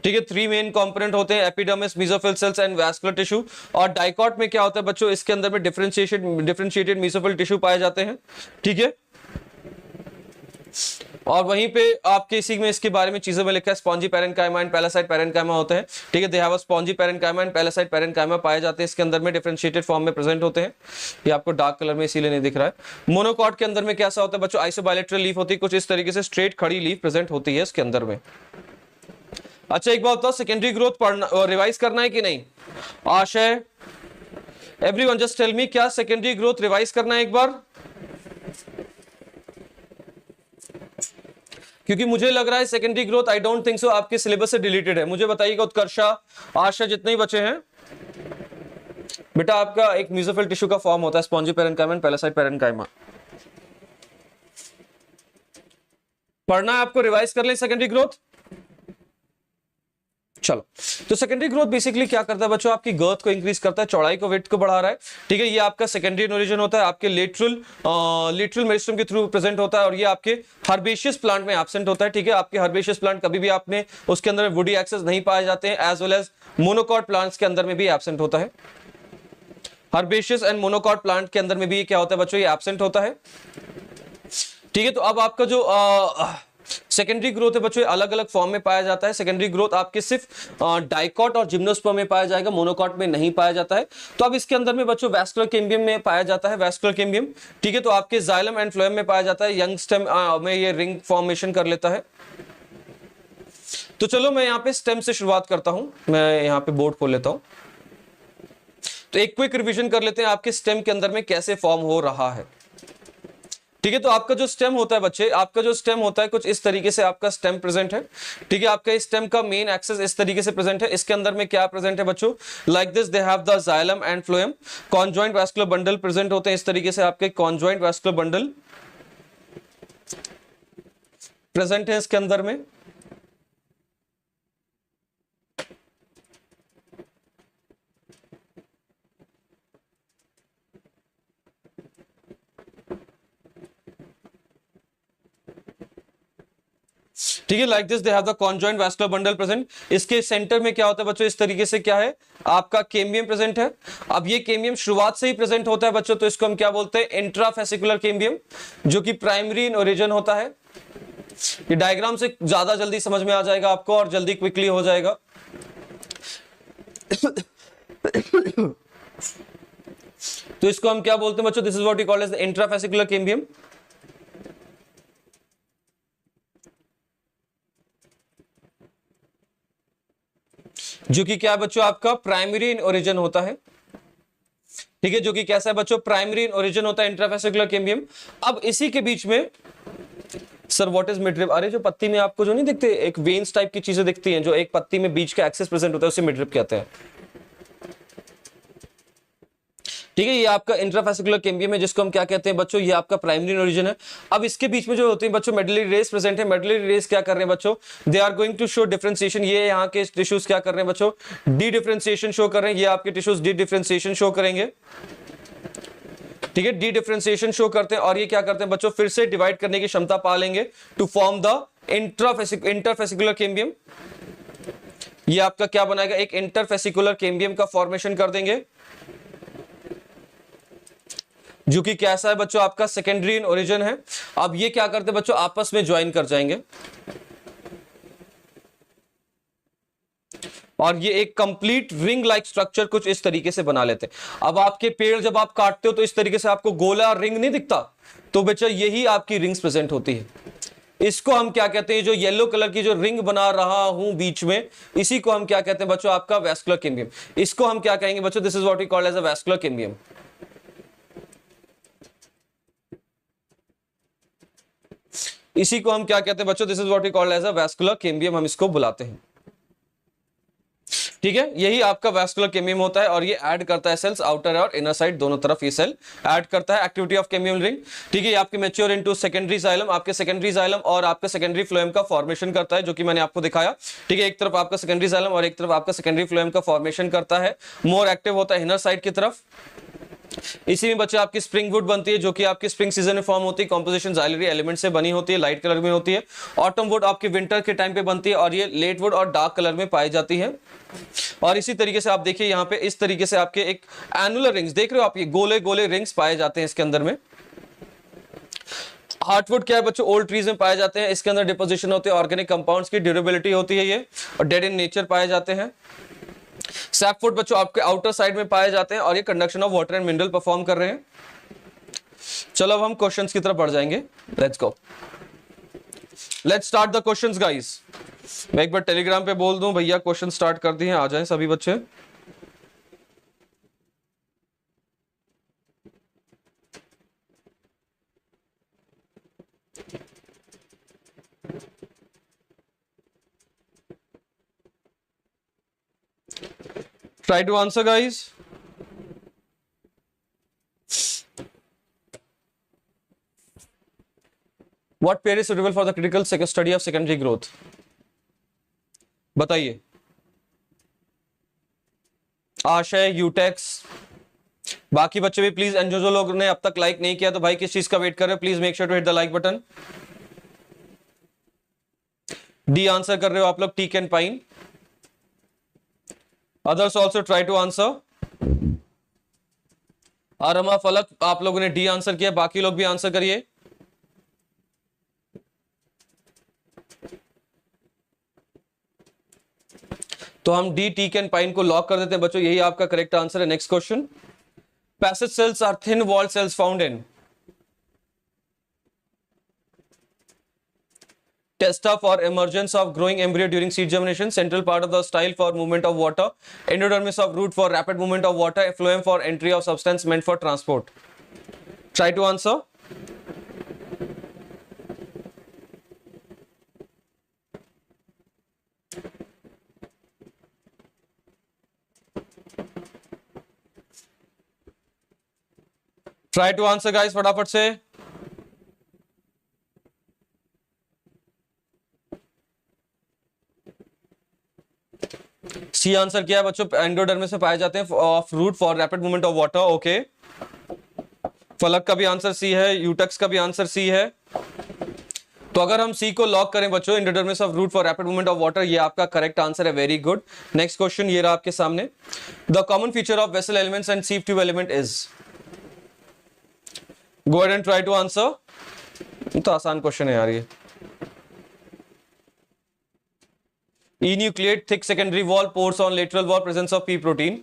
ठीक है, 3 मेन कंपोनेंट होते हैं, epidermis, mesophyll cells and vascular tissue. और डाइकॉट में क्या होता है बच्चों, इसके अंदर में डिफरेंशिएटेड मेसोफिल टिश्यू पाए जाते हैं। ठीक है, और वहीं पे आपके इसी में इसके बारे में चीजों में लिखा है, spongy parenchyma and parasite parenchyma होते हैं। ठीक है, they have a spongy parenchyma and parasite parenchyma पाए जाते हैं, इसके अंदर में डिफरेंशिएटेड फॉर्म में प्रेजेंट होते हैं। ये आपको डार्क कलर में इसीलिए नहीं दिख रहा है। मोनोकॉट के अंदर में कैसा होता है बच्चों, आइसोबायलेटरल लीफ होती है, कुछ इस तरीके से स्ट्रेट खड़ी लीफ प्रेजेंट होती है इसके अंदर में। अच्छा, एक बात बताओ, सेकेंडरी ग्रोथ पढ़ना और रिवाइज करना है कि नहीं? आशय, एवरीवन जस्ट टेल मी, क्या सेकेंडरी ग्रोथ रिवाइज करना है एक बार? क्योंकि मुझे लग रहा है secondary growth I don't think so आपके सिलेबस से डिलीटेड है। मुझे बताइएगा, उत्कर्षा, आशा, जितने ही बचे हैं बेटा, आपका एक मेसोफिल टिश्यू का फॉर्म होता है, spongy parenchyma and parasite parenchyma. पढ़ना है आपको, रिवाइज कर लें सेकेंडरी ग्रोथ। चलो, तो सेकेंडरी ग्रोथ बेसिकली क्या करता है बच्चों, आपकी गर्थ को इंक्रीज करता है, चौड़ाई को, वेट को बढ़ा रहा है, ठीक है। ये आपका सेकेंडरी ओरिजिन होता है, आपके लेटरल मेरिस्टम के थ्रू प्रेजेंट होता है, और ये आपके हर्बेशियस प्लांट में एब्सेंट होता है, ठीक है। आपके हर्बेशियस प्लांट कभी भी आपने उसके अंदर वुडी एक्सेस नहीं पाए जाते हैं, as well as monocot plants के अंदर में भी एब्सेंट होता है। हर्बेशियस एंड मोनोकॉट प्लांट के अंदर में भी क्या होता है बच्चों, ये एब्सेंट होता है, ठीक है। तो अब आपका जो सेकेंडरी ग्रोथ है बच्चों, अलग अलग फॉर्म में पाया जाता है। सेकेंडरी ग्रोथ आपके सिर्फ डाइकॉट और जिम्नोस्पर्म में पाया जाएगा, मोनोकॉट में नहीं पाया जाता है। तो अब इसके अंदर में बच्चों वैस्कुलर कैम्बियम में पाया जाता है, वैस्कुलर कैम्बियम, ठीक है। तो आपके जाइलम एंड फ्लोएम में पाया जाता है, यंग स्टेम में ये रिंग फॉर्मेशन कर लेता है। तो चलो मैं यहाँ पे स्टेम से शुरुआत करता हूं, मैं यहाँ पे बोर्ड खोल लेता हूं। तो एक क्विक रिवीजन कर लेते हैं आपके स्टेम के अंदर में कैसे फॉर्म हो रहा है, ठीक है। तो आपका जो स्टेम होता है बच्चे, आपका जो स्टेम होता है कुछ इस तरीके से आपका स्टेम प्रेजेंट है, ठीक है। आपका स्टेम का मेन एक्सेस इस तरीके से प्रेजेंट है। इसके अंदर में क्या प्रेजेंट है बच्चों, like this they have the xylem and phloem, conjoint vascular bundle present होते हैं, इस तरीके से आपके कॉन्जॉइंट वैस्कुलर बंडल प्रेजेंट है इसके अंदर में। ठीक है, like this they have the conjoint vascular bundle present. इसके सेंटर में क्या होता है बच्चों, इस तरीके से क्या है, आपका कैम्बियम प्रेजेंट है। अब ये कैम्बियम शुरुआत से ही प्रेजेंट होता है बच्चों, तो इसको हम क्या बोलते हैं, इंट्राफेसिकुलर कैम्बियम, जो कि प्राइमरी इन ओरिजिन होता है। ये डायग्राम से ज्यादा जल्दी समझ में आ जाएगा आपको और जल्दी क्विकली हो जाएगा। तो इसको हम क्या बोलते हैं बच्चों, this is what we call as the intrafascicular cambium, जो कि क्या है बच्चों, आपका प्राइमरी इन ओरिजिन होता है, ठीक है। जो कि कैसा है बच्चों, प्राइमरी इन ओरिजिन होता है, इंट्राफेसिकुलर कैम्बियम। अब इसी के बीच में सर व्हाट इज मिडरिब, अरे जो पत्ती में आपको जो नहीं दिखते, एक वेन्स टाइप की चीजें दिखती हैं, जो एक पत्ती में बीच का एक्सेस प्रेजेंट होता है, उसे मिडरिब कहते हैं, ठीक है। ये आपका इंट्राफेसिकुलर कैम्बियम है, जिसको हम क्या कहते हैं बच्चों, ये आपका प्राइमरी ओरिजिन है। अब इसके बीच में जो होते हैं बच्चों मेडुलरी रेस प्रेजेंट है। मेडुलरी रेस क्या कर रहे हैं बच्चों, they are going to show differentiation. ये यहाँ के टिश्यूज क्या कर रहे हैं बच्चों, डी डिफरेंशिएशन शो कर रहे हैं। ये आपके टिश्यूज डी डिफरेंशिएशन शो करेंगे, ठीक है, डी डिफरेंशिएशन शो करते हैं। और ये क्या करते हैं बच्चों, फिर से डिवाइड करने की क्षमता पा लेंगे to form the interfascicular cambium. ये आपका क्या बनाएगा, एक इंटरफेसिकुलर कैम्बियम का फॉर्मेशन कर देंगे, जो कि कैसा है बच्चों, आपका सेकेंडरी इन ओरिजिन है। अब ये क्या करते हैं बच्चों, आपस में ज्वाइन कर जाएंगे और ये एक कंप्लीट रिंग लाइक स्ट्रक्चर कुछ इस तरीके से बना लेते हैं। अब आपके पेड़ जब आप काटते हो तो इस तरीके से आपको गोला रिंग नहीं दिखता, तो बच्चा यही आपकी रिंग्स प्रेजेंट होती है। इसको हम क्या कहते हैं, जो येलो कलर की जो रिंग बना रहा हूं बीच में, इसी को हम क्या कहते हैं बच्चों, आपका वैस्कुलर कैम्बियम। इसको हम क्या कहेंगे बच्चों, this is what we call as a vascular cambium. इसी को हम क्या कहते हैं बच्चों, this is what we call as a vascular cambium, हम इसको बुलाते हैं, ठीक है। यही आपका वैस्कुलर कैम्बियम होता है और ये ऐड करता है सेल्स आउटर और इनर साइड दोनों तरफ, ये सेल ऐड करता है। एक्टिविटी ऑफ कैम्बियम रिंग, ठीक है। ये आपके मैच्योर इनटू सेकेंडरी जाइलम, आपके सेकेंडरी जाइलम और आपका सेकेंडरी फ्लोएम का फॉर्मेशन करता है, जो कि मैंने आपको दिखाया, ठीक है। एक तरफ आपका सेकेंडरी जाइलम और एक तरफ आपका सेकेंडरी फ्लोएम का फॉर्मेशन करता है। मोर एक्टिव होता है इनर साइड की तरफ। इसी में बच्चे आपकी स्प्रिंग वुड बनती है, जो कि आपकी स्प्रिंग सीजन में फॉर्म होती है, कंपोजिशन जाइलरी एलिमेंट से बनी होती है, लाइट कलर में होती है। ऑटम वुड आपकी विंटर के टाइम पे बनती है और ये लेट वुड और डार्क कलर में पाई जाती है। और इसी तरीके से आप देखिए यहाँ पे इस तरीके से आपके एक एनुलर रिंग्स देख रहे हो आप, ये गोले गोले रिंग्स पाए जाते हैं इसके अंदर में। हार्टवुड क्या है बच्चों, ओल्ड ट्रीज में पाए जाते हैं, इसके अंदर डिपोजिशन होते हैं ऑर्गेनिक कंपाउंड्स की, ड्यूरेबिलिटी होती है ये, और डेड इन नेचर पाए जाते हैं। सैपवुड बच्चों आपके आउटर साइड में पाए जाते हैं और ये conduction of water and mineral perform कर रहे हैं। चलो अब हम क्वेश्चंस की तरफ बढ़ जाएंगे, let's go, let's start the questions guys. मैं एक बार टेलीग्राम पे बोल दूं भैया क्वेश्चन स्टार्ट कर दिए, आ जाएं सभी बच्चे। Try to answer guys. What pair is suitable for the critical study of secondary growth? बताइए। आशय, यूटेक्स, बाकी बच्चे भी प्लीज, एंड जो लोग ने अब तक लाइक नहीं किया तो भाई किस चीज का वेट कर रहे हो, please make sure to hit the like button. डी आंसर कर रहे हो आप लोग, teak and pine. Others also try to answer. आरमा, फलक, आप लोगों ने डी आंसर किया, बाकी लोग भी आंसर करिए। तो हम डी, टीक एंड पाइन को लॉक कर देते हैं बच्चों, यही आपका करेक्ट आंसर है। Next question, passage cells are thin walled cells found in testa for emergence of growing embryo during seed germination, central part of the style for movement of water, endodermis of root for rapid movement of water, phloem for entry of substance meant for transport. Try to answer. Try to answer guys, फटाफट से। सी answer किया है बच्चों, endodermis में पाए जाते हैं of root for rapid movement of water. Okay, Falak का भी आंसर सी है, यूटेक्स का भी आंसर सी है। तो अगर हम सी को लॉक करें बच्चों, endodermis of root for rapid movement of water, ये आपका करेक्ट आंसर है। Very good. नेक्स्ट क्वेश्चन ये रहा आपके सामने, the common feature of vessel elements and sieve tube element is. Go ahead and try to answer. तो आसान question है यार ये। Enucleate, thick secondary wall, pores on lateral wall, presence of P protein.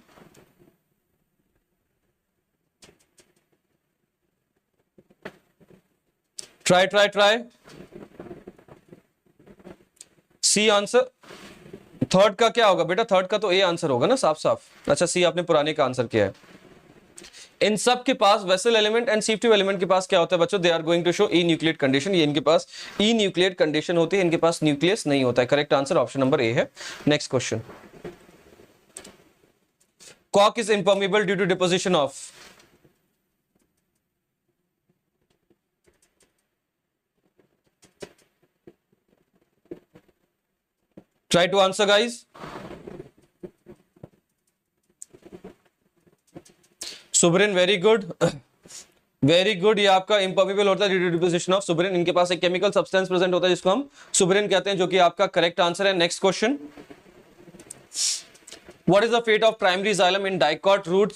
Try. C answer. Third का क्या होगा बेटा, third का तो ए आंसर होगा ना, साफ साफ। अच्छा, सी आपने पुराने का आंसर किया है। इन सब के पास vessel element and sieve tube element के पास क्या होता है बच्चों, they are going to show enucleate condition. ये इनके पास ई न्यूक्लिएट कंडीशन होती है, इनके पास न्यूक्लियस नहीं होता है। Correct answer option number A है। नेक्स्ट क्वेश्चन, कॉक is impermeable due to deposition of. Try to answer guys. Suberin, very good very good. ये आपका इम्पर्मिएबल होता है due to deposition of suberin. इनके पास एक केमिकल सब्सटेंस प्रेजेंट होता है जिसको हम सुब्रिन कहते हैं, जो कि आपका करेक्ट आंसर है। Next question, what is the fate of primary xylem in dicot root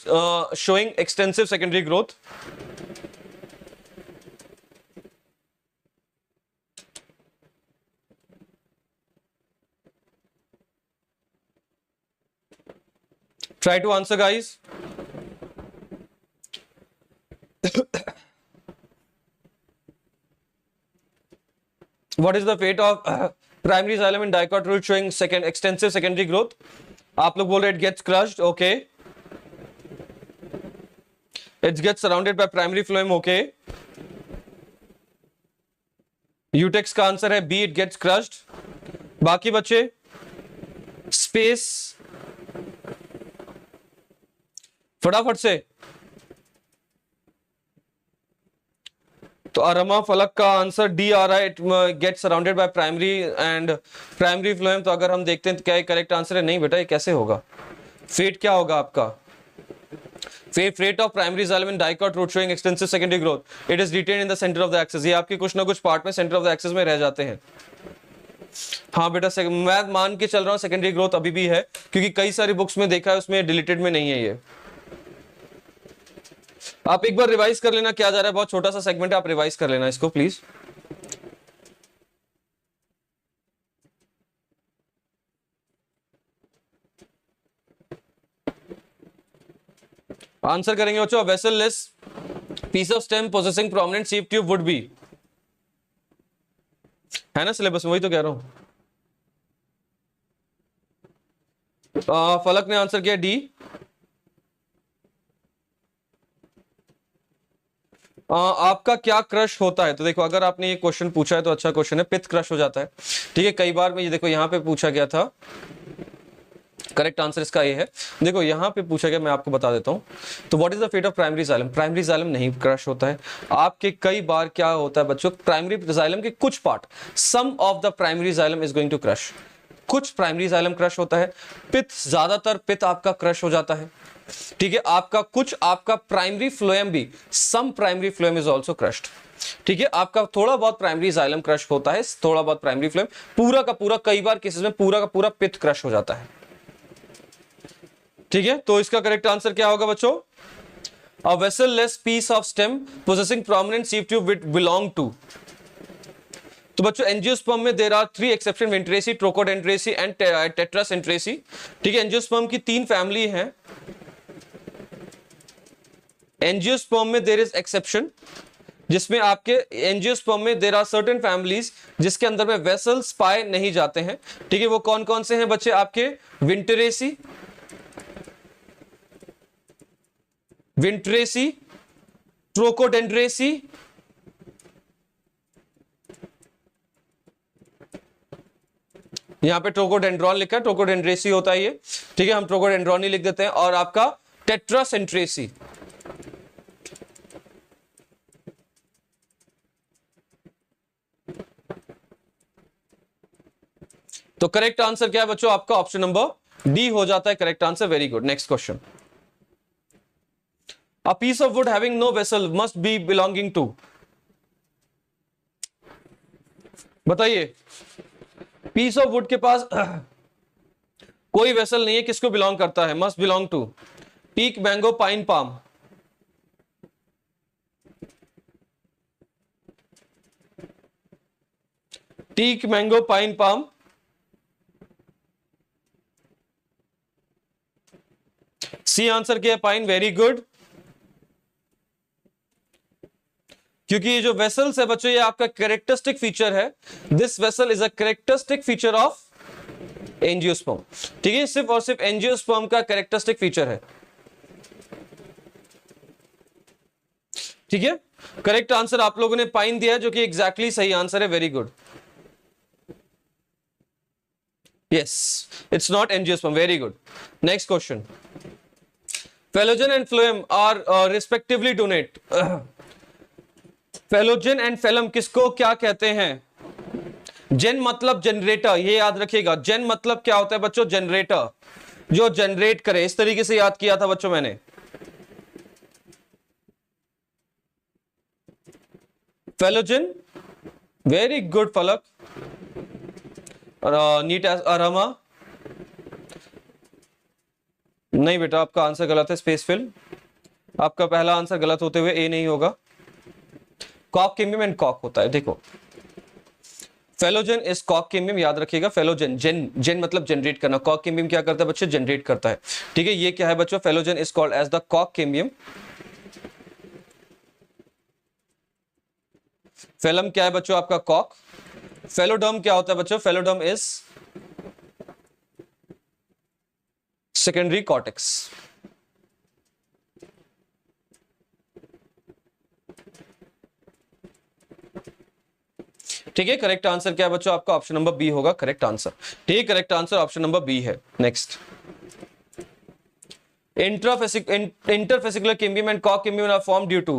showing extensive secondary growth. Try to answer guys. What is the fate of primary xylem in dicot root showing extensive secondary growth? आप लोग बोल रहे it gets crushed, okay. It gets surrounded by primary phloem, okay. Utex का answer है B, it gets crushed. बाकी बच्चे, space, फटाफट से। तो अरमा, फलक का आंसर डी आ रहा है, it get surrounded by primary and primary phloem. तो अगर हम देखते हैं तो क्या ये करेक्ट आंसर है? नहीं बेटा, ये कैसे होगा? फेट क्या होगा आपका? Fate of primary xylem in dicot root showing extensive secondary growth, it is retained in the centre of the axis. ये आपके कुछ ना कुछ पार्ट में सेंटर ऑफ द एक्सिस में रह जाते हैं। हाँ बेटा, मैं मान के चल रहा हूँ सेकेंडरी ग्रोथ अभी भी है, क्योंकि कई सारी बुक्स में देखा है उसमें डिलीटेड में नहीं है ये। आप एक बार रिवाइज कर लेना क्या जा रहा है, बहुत छोटा सा सेगमेंट है, आप रिवाइज कर लेना इसको प्लीज। आंसर करेंगे बच्चों, vessel less piece of stem possessing prominent sieve tube would be, है ना सिलेबस में, वही तो कह रहा हूं। फलक ने आंसर किया डी। आपका क्या क्रश होता है? तो देखो, अगर आपने ये क्वेश्चन पूछा है तो अच्छा क्वेश्चन है, पित्त क्रश हो जाता है, ठीक है। कई बार में ये देखो यहाँ पे पूछा गया था, करेक्ट आंसर इसका ये है। देखो यहाँ पे पूछा गया, मैं आपको बता देता हूँ। तो what is the fate of primary xylem? Primary xylem नहीं क्रश होता है आपके। कई बार क्या होता है बच्चों, प्राइमरी जाइलम के कुछ part, some of the primary xylem is going to crush. कुछ प्राइमरी जाइलम क्रश होता है, पित्त ज्यादातर पित्त आपका क्रश हो जाता है, ठीक है। आपका प्राइमरी फ्लोएम भी, some primary phloem is also crushed, ठीक है। आपका थोड़ा बहुत प्राइमरी जाइलम क्रश होता है, थोड़ा बहुत प्राइमरी फ्लोएम, पूरा का पूरा कई बार केसेस में पूरा का पूरा पित्त क्रश हो जाता है, ठीक है। तो इसका करेक्ट आंसर क्या होगा बच्चों? A vessel less piece of stem possessing prominent sieve tube which belong to. तो बच्चों एंजियोस्पर्म में there are 3 exception, Winteraceae, Trochodendraceae and Tetracentraceae, ठीक है। एंजियोस्पर्म की 3 फैमिली हैं। एंजियोस्पर्म में देयर इज एक्सेप्शन, जिसमें आपके एंजियोस्पर्म में देयर आर सर्टेन फैमिलीज जिसके अंदर में वेसल्स पाए नहीं जाते हैं, ठीक है। वो कौन कौन से हैं बच्चे? आपके विंट्रेसी, ट्रोकोडेंड्रेसी, यहां पे ट्रोकोडेंड्रॉन लिखा है, ट्रोकोडेंड्रेसी होता है ये, ठीक है। हम ट्रोकोडेंड्रॉन ही लिख देते हैं। और आपका टेट्रासेंट्रेसी, तो करेक्ट आंसर क्या है बच्चों? आपका ऑप्शन नंबर डी हो जाता है correct answer. Very good. Next question, a piece of wood having no vessel must be belonging to. बताइए, पीस ऑफ वुड के पास कोई वेसल नहीं है, किसको बिलोंग करता है? Must belong to teak, mango, pine, palm. Teak, mango, pine, palm. C answer क्या है? पाइन। Very good. क्योंकि ये जो वेसल्स है बच्चों, ये आपका कैरेक्टरिस्टिक फीचर है। This vessel is a characteristic feature of angiosperm, ठीक है। सिर्फ और सिर्फ एंजियोस्पर्म का कैरेक्टरिस्टिक फीचर है, ठीक है। करेक्ट आंसर आप लोगों ने पाइन दिया है, जो कि एग्जैक्टली सही आंसर है। Very good. Yes, it's not angiosperm. Very good. Next question, phellogen and phloem are respectively denote. Phellogen and phellem किसको क्या कहते हैं? जेन मतलब जनरेटर, ये याद रखिएगा। जेन मतलब क्या होता है बच्चों? जनरेटर, जो जनरेट करे। इस तरीके से याद किया था बच्चों मैंने। फेलोजन, वेरी गुड फलक। और नीट एज अरमा, नहीं बेटा आपका आंसर गलत है। स्पेस फिल, आपका पहला आंसर गलत होते हुए ए नहीं होगा। कॉक केमियम एंड कॉक होता है। देखो, फेलोजन इज कॉक केमियम, याद रखिएगा। फेलोजन, जेन मतलब जनरेट करना। कॉक केमियम क्या करता है बच्चे? जनरेट करता है, ठीक है। ये क्या है बच्चों? Phellogen is called as the कॉक केमियम। फेलम क्या है बच्चों? आपका कॉक। फेलोडर्म क्या होता है बच्चों? फेलोडर्म इज सेकेंडरी कॉर्टेक्स, ठीक है। करेक्ट आंसर क्या है बच्चों? आपका ऑप्शन नंबर बी होगा करेक्ट आंसर, ठीक है। Correct answer option number B है। नेक्स्ट, इंटरफेसिकुलर कैम्बियम एंड कॉक cambium are form due to.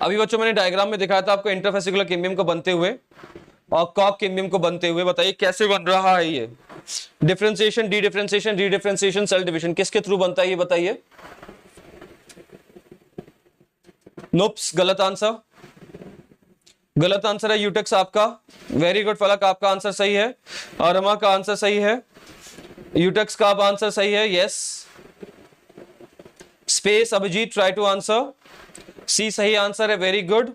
अभी बच्चों मैंने डायग्राम में दिखाया था आपको इंटरफेसिकुलर कैम्बियम को बनते हुए और कॉक कैम्बियम को बनते हुए। बताइए कैसे बन रहा है ये? Differentiation, dedifferentiation, redifferentiation, cell division, किसके थ्रू बनता है ये बताइए? नोप्स, गलत आंसर। गलत आंसर है यूटेक्स आपका। वेरी गुड फलक, आपका आंसर सही है। और रमा का आंसर सही है। यूटेक्स का आंसर सही है। Yes. Space, Abhijit try to answer. C सही आंसर है। Very good.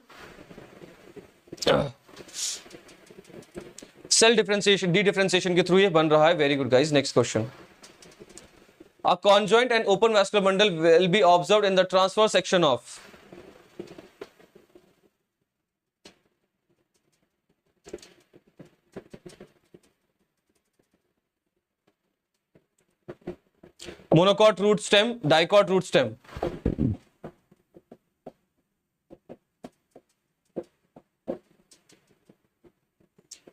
Cell differentiation, dedifferentiation के थ्रू ये बन रहा है। Very good guys. Next question, a conjoint and open vascular bundle will be observed in the transverse section of। monocot root stem, dicot root stem।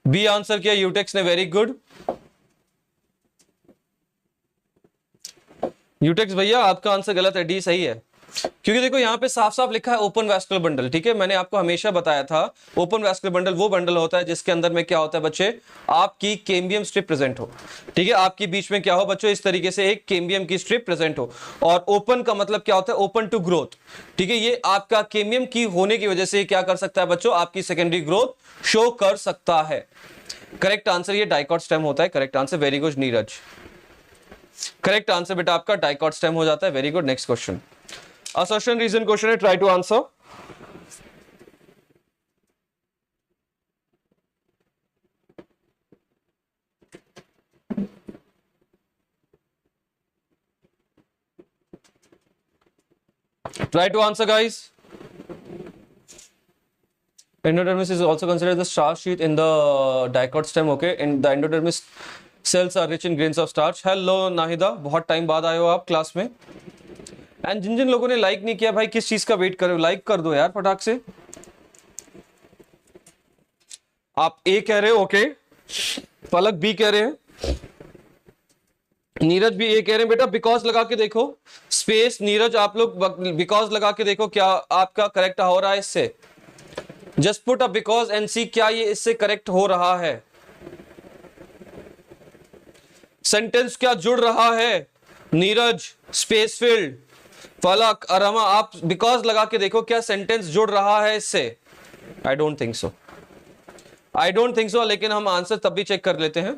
B answer किया यूटेक्स ने। Very good. यूटेक्स भैया आपका आंसर गलत है, डी सही है। क्योंकि देखो यहाँ पे साफ साफ लिखा है ओपन वैस्कुलर बंडल, ठीक है। मैंने आपको हमेशा बताया था ओपन वैस्कुलर बंडल वो बंडल होता है जिसके अंदर में क्या होता है बच्चे, आपकी कैम्बियम स्ट्रिप प्रेजेंट हो, ठीक है। आपके बीच में क्या हो बच्चों, इस तरीके से एक कैम्बियम की स्ट्रिप प्रेजेंट हो। और ओपन का मतलब क्या होता है, ओपन टू ग्रोथ, ठीक है। ये आपका कैम्बियम की होने की वजह से क्या कर सकता है बच्चों, आपकी सेकेंडरी ग्रोथ शो कर सकता है। करेक्ट आंसर ये डाइकॉट स्टेम होता है। Correct answer, very good Neeraj. Correct answer बेटा आपका डाइकॉट स्टेम हो जाता है। Very good. Next question, assertion reason question है, try to answer. Try to answer, guys. Endodermis is also considered the starch sheath in the dicot stem. Okay, in the endodermis cells are rich in grains of starch. Hello Nahida, बहुत time बाद आए हो आप class में। And जिन जिन लोगों ने लाइक नहीं किया भाई, किस चीज का वेट कर रहे हो, लाइक कर दो यार फटाक से। आप ए कह रहे हो, ओके। पलक बी कह रहे हैं, नीरज भी ए कह रहे हैं। बेटा बिकॉज लगा के देखो, स्पेस नीरज, आप लोग बिकॉज लगा के देखो क्या आपका करेक्ट हो रहा है इससे। Just put a because and see क्या ये इससे करेक्ट हो रहा है, सेंटेंस क्या जुड़ रहा है। नीरज, स्पेस फील्ड, फलक, अरमा, आप बिकॉज लगा के देखो क्या सेंटेंस जुड़ रहा है इससे। I don't think so, I don't think so, लेकिन हम आंसर तब भी चेक कर लेते हैं।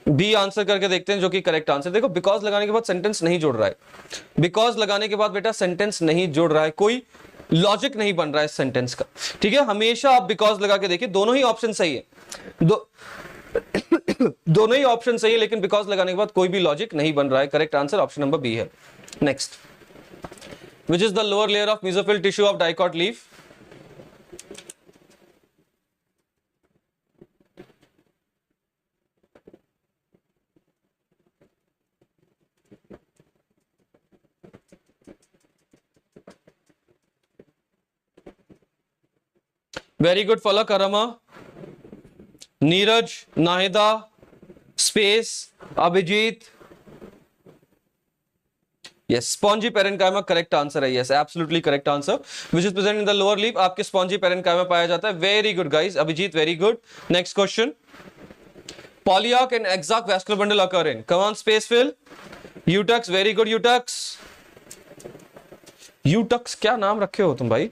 बी आंसर करके देखते हैं जो कि करेक्ट आंसर। देखो बिकॉज लगाने के बाद सेंटेंस नहीं जुड़ रहा है, बिकॉज लगाने के बाद बेटा सेंटेंस नहीं जुड़ रहा है, कोई लॉजिक नहीं बन रहा है सेंटेंस का, ठीक है। हमेशा आप बिकॉज लगा के देखिए, दोनों ही ऑप्शन सही है, दोनों ही ऑप्शन सही है, लेकिन बिकॉज लगाने के बाद कोई भी लॉजिक नहीं बन रहा है। Correct answer option number B है। Next, which is the lower layer of mesophyll tissue of dicot leaf. Very good Falak, Arma, Neeraj, Nahida, space, Abhijit. Yes, spongy parenchyma correct answer है। Yes, absolutely correct answer. Which is present in the lower leaf, आपके spongy parenchyma पाया जाता है। Very good guys, Abhijit very good. Next question, polyarch and exarch vascular bundle occur in, come on space fill. Utex, very good Utex. Utex क्या नाम रखे हो तुम भाई।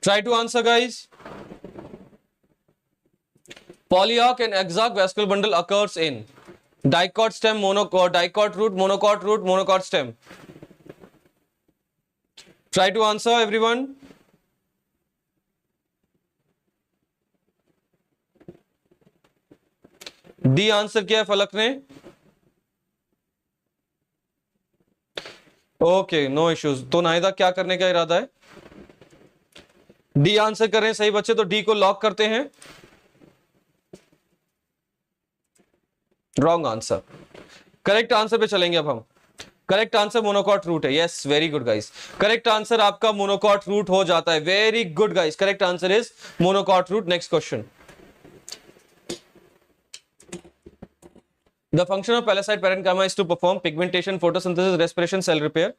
Try to answer, guys. Polyarch and exarch vascular bundle occurs in dicot stem, dicot root, monocot stem. Try to answer, everyone. D answer किया है फलक ने। Okay, no issues. तो नाहिदा क्या करने का इरादा है, डी आंसर करें सही बच्चे, तो डी को लॉक करते हैं। रॉन्ग आंसर, करेक्ट आंसर पे चलेंगे अब हम। करेक्ट आंसर मोनोकॉट रूट है। Yes, very good guys, correct answer आपका मोनोकॉट रूट हो जाता है। Very good guys, correct answer is monocot root. Next question, the function of palisade parenchyma is to perform pigmentation, photosynthesis, respiration, cell repair.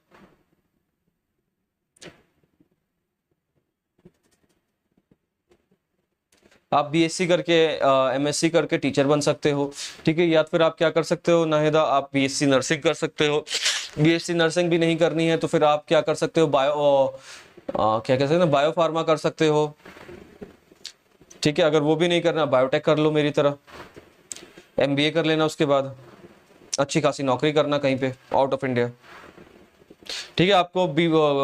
आप BSc करके MSc करके teacher बन सकते हो, ठीक है। या फिर आप क्या कर सकते हो नाहिदा, आप बीएससी नर्सिंग कर सकते हो। बीएससी नर्सिंग भी नहीं करनी है तो फिर आप क्या कर सकते हो, क्या कह सकते हैं ना, बायो फार्मा कर सकते हो, ठीक है। अगर वो भी नहीं करना, बायोटेक कर लो मेरी तरह, एमबीए कर लेना, उसके बाद अच्छी खासी नौकरी करना कहीं पे आउट ऑफ इंडिया, ठीक है। आपको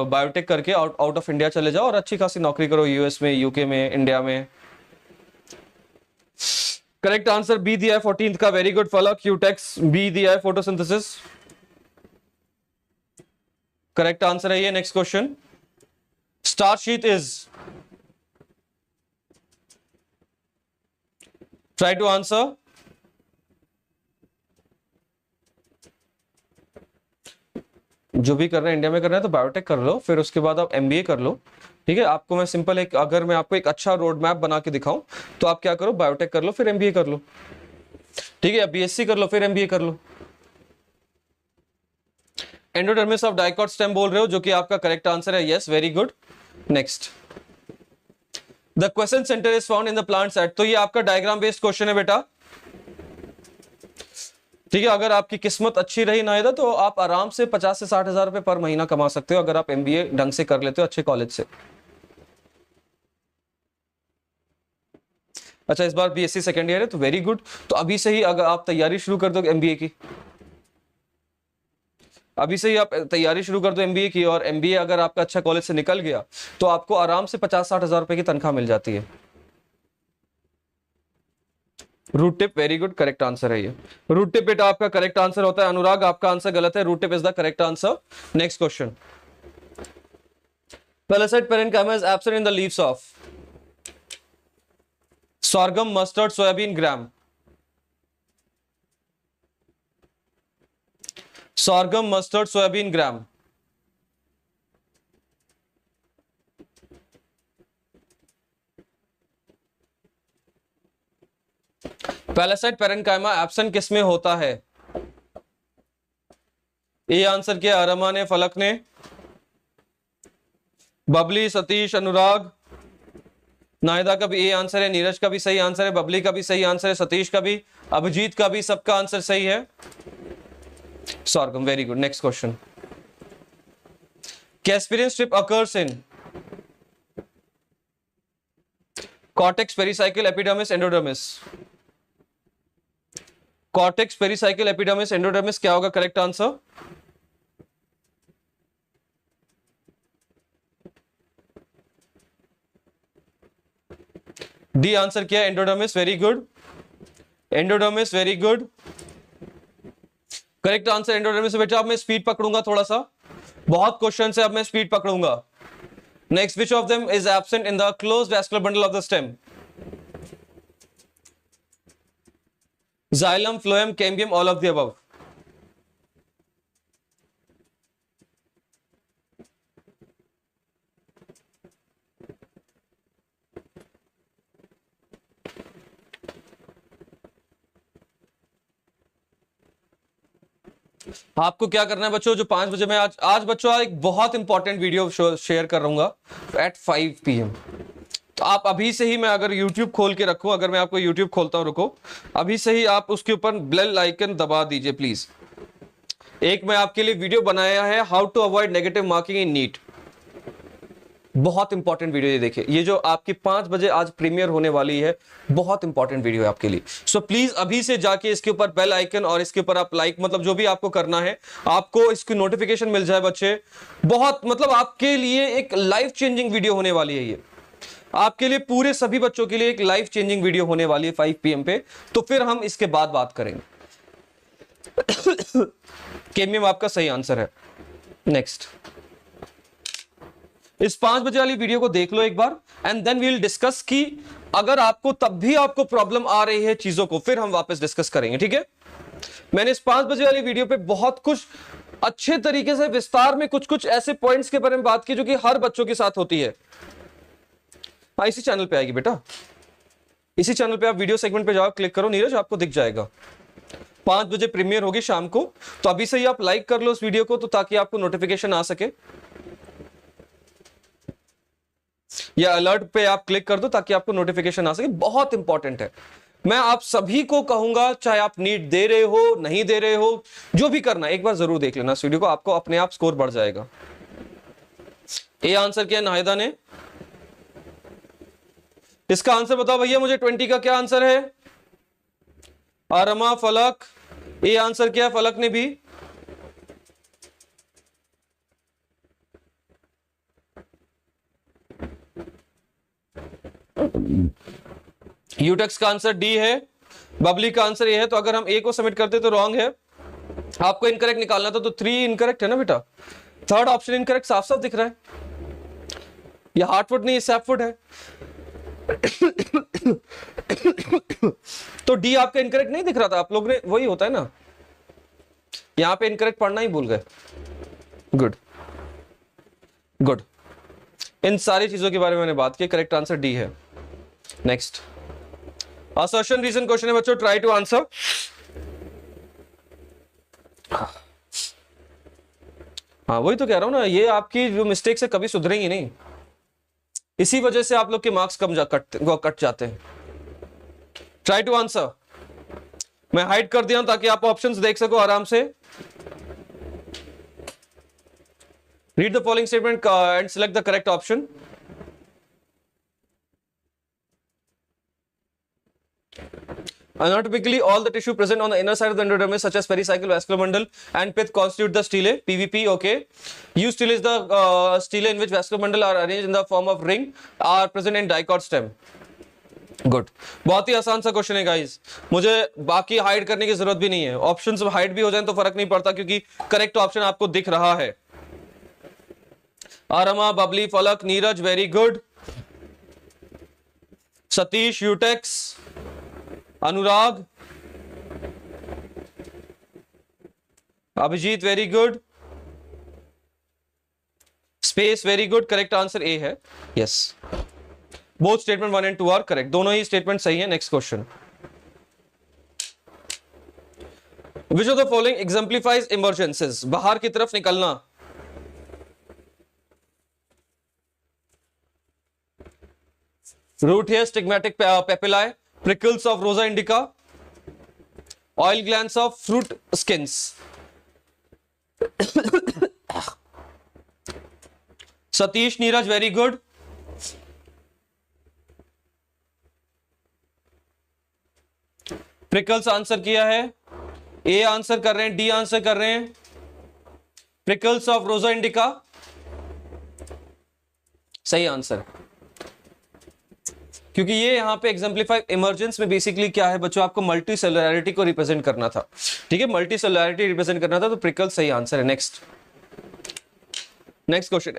बायोटेक करके आउट ऑफ इंडिया चले जाओ और अच्छी खासी नौकरी करो, यूएस में, यूके में, इंडिया में। करेक्ट आंसर बी दिया है 14th का। वेरी गुड फलक, क्यूटेक्स बी दिया है, फोटोसिंथेसिस करेक्ट आंसर है ये। Next question, starch sheet is, try to answer. जो भी करना है इंडिया में करना है तो बायोटेक कर लो, फिर उसके बाद आप एमबीए कर लो। ठीक है, आपको मैं सिंपल एक, अगर मैं आपको एक अच्छा रोड मैप बना के दिखाऊं तो आप क्या करो, बायोटेक कर लो फिर एमबीए कर लो। ठीक है, बीएससी कर लो फिर एमबीए कर लो। एंडोडर्मिस ऑफ डाइकॉट स्टेम बोल रहे हो, जो कि आपका करेक्ट आंसर है, yes very good. Next, the question centre is found in the plant site. तो ये आपका डायग्राम बेस्ड क्वेश्चन है बेटा। ठीक है, अगर आपकी किस्मत अच्छी रही ना इधर तो आप आराम से 50 से 60 हजार रुपए पर महीना कमा सकते हो, अगर आप एमबीए ढंग से कर लेते हो अच्छे कॉलेज से। अच्छा, इस बार बीएससी सेकेंड ईयर है तो वेरी गुड। तो अभी से ही अगर आप तैयारी शुरू कर दो एमबीए की, अभी से ही आप तैयारी शुरू कर दो एमबीए की, और एमबीए अगर आपका अच्छा कॉलेज से निकल गया तो आपको आराम से 50-60 हजार रुपए की तनख्वाह मिल जाती है। Root tip, very good, correct answer है ये। रूट टिप बेटा आपका करेक्ट आंसर होता है। अनुराग आपका आंसर गलत है, root tip is the correct answer. Next question, palisade parenchyma is absent in the leaves of sorghum, mustard, soybean, gram। sorghum, mustard, soybean, gram। Palisade parenchyma absent किस में होता है? ये आंसर किया अरमा ने, फलक ने, बबली, सतीश, अनुराग, नायदा का भी ए आंसर है, नीरज का भी सही आंसर है, बबली का भी सही आंसर है, सतीश का भी, अभिजीत का भी, सबका आंसर सही है। Sorghum, very good. Next question, casparian strip occurs in cortex, pericycle, epidermis, endodermis. Cortex, pericycle, epidermis, endodermis, क्या होगा करेक्ट आंसर? डी आंसर किया, endodermis, very good. Endodermis, very good, correct answer endodermis. बेटा अब मैं speed पकड़ूंगा थोड़ा सा, बहुत question है, अब मैं स्पीड पकड़ूंगा। Next, which of them is absent in the closed vascular bundle of the stem? Xylem, phloem, cambium, all of the above. आपको क्या करना है बच्चों, जो 5 बजे मैं आज बच्चों एक बहुत इंपॉर्टेंट वीडियो शेयर कर रहूंगा एट 5 PM। तो आप अभी से ही, मैं अगर YouTube खोल के रखूं, अगर मैं आपको YouTube खोलता हूं, रुको, अभी से ही आप उसके ऊपर बेल आइकन दबा दीजिए प्लीज। एक मैं आपके लिए वीडियो बनाया है, how to avoid negative marking in NEET. बहुत इंपॉर्टेंट वीडियो ये देखिए, ये जो आपकी 5 बजे आज प्रीमियर होने वाली है, बहुत इंपॉर्टेंट वीडियो है आपके लिए। सो प्लीज अभी से जाके इसके ऊपर बेल आइकन और इसके ऊपर आप लाइक, मतलब जो भी आपको करना है, आपको इसकी नोटिफिकेशन मिल जाए बच्चे। बहुत मतलब आपके लिए एक लाइफ चेंजिंग वीडियो होने वाली है ये, आपके लिए, पूरे सभी बच्चों के लिए एक लाइफ चेंजिंग वीडियो होने वाली है 5 PM पे। तो फिर हम इसके बाद बात करेंगे। केमियम आपका सही आंसर है। नेक्स्ट, इस 5 बजे वाली वीडियो को देख लो एक बार, and then we will discuss कि अगर आपको तब भी आपको प्रॉब्लम आ रही है चीजों को, फिर हम वापस डिस्कस करेंगे, ठीक है। मैंने इस 5 बजे वाली वीडियो पे बहुत कुछ अच्छे तरीके से विस्तार में कुछ ऐसे पॉइंट्स के बारे में बात की जो कि हर बच्चों के साथ होती है। हाँ, इसी चैनल पे आएगी बेटा, इसी चैनल पे आप वीडियो सेगमेंट पे जाओ, क्लिक करो नीरज, आपको दिख जाएगा। 5 बजे प्रीमियर होगी शाम को, तो अभी से ही आप लाइक कर लो इस वीडियो को, तो ताकि आपको नोटिफिकेशन आ सके, या अलर्ट पे आप क्लिक कर दो ताकि आपको नोटिफिकेशन आ सके। बहुत इंपॉर्टेंट है। मैं आप सभी को कहूंगा, चाहे आप नीट दे रहे हो, नहीं दे रहे हो, जो भी करना, एक बार जरूर देख लेना इस वीडियो को, आपको अपने आप स्कोर बढ़ जाएगा। ए आंसर किया नाहिदा ने, इसका आंसर बताओ भैया मुझे, 20 का क्या आंसर है? आरमा, फलक, ए आंसर किया फलक ने भी। यूटेक्स का आंसर डी है, बबली का आंसर ये है। तो अगर हम ए को सबमिट करते तो रॉन्ग है, आपको इनकरेक्ट निकालना था, तो 3 इनकरेक्ट है ना बेटा। थर्ड ऑप्शन इनकरेक्ट, साफ साफ दिख रहा है, ये हार्टवुड नहीं, सैपवुड है। तो डी आपका इनकरेक्ट नहीं दिख रहा था, आप लोग ने, वही होता है ना, यहां पे इनकरेक्ट पढ़ना ही भूल गए। गुड गुड, इन सारी चीजों के बारे में मैंने बात की, करेक्ट आंसर डी है। नेक्स्ट असर्शन रीजन क्वेश्चन है बच्चों, ट्राई टू आंसर। हाँ वही तो कह रहा हूं ना, ये आपकी जो मिस्टेक से कभी सुधरेंगी नहीं, इसी वजह से आप लोग के मार्क्स कट जाते हैं। ट्राई टू आंसर, मैं हाइड कर दिया हूं ताकि आप ऑप्शंस देख सको आराम से। Read the following statement and select the correct option. Anatomically, all the tissue present on the inner side of the endodermis, such as pericycle, vascular bundle, and pith, constitute the stele. PVP. Okay. Eustele is the stele in which vascular bundle are arranged in the form of ring, are present in dicot stem. Good, बहुत ही आसान सा question है guys, मुझे बाकी hide करने की जरूरत भी नहीं है, ऑप्शंस हाइड भी हो जाए तो फर्क नहीं पड़ता क्योंकि करेक्ट ऑप्शन आपको दिख रहा है। Arma, Babli, Falak, Neeraj, very good. Satish, Utex, Anurag, Abhijit, very good. Space, very good. Correct answer A है, yes. Both statement 1 and 2 are correct, दोनों ही स्टेटमेंट सही है। Next question, which of the following exemplifies emergencies, बाहर की तरफ निकलना। Root hair, stigmatic papillae, prickles of rosa indica, oil glands of fruit skins। Satish, Neeraj, very good. Prickles answer किया है, ए आंसर कर रहे हैं, डी आंसर कर रहे हैं। प्रिकल्स ऑफ रोजा इंडिका सही आंसर, क्योंकि ये यहां पे एग्जाम्पलीफाई इमरजेंस में बेसिकली क्या है बच्चों, आपको मल्टी सेलुलैरिटी को रिप्रेजेंट करना था, ठीक है, मल्टी सेलुलैरिटी रिप्रेजेंट करना था, तो प्रिकल सही आंसर है। Next question,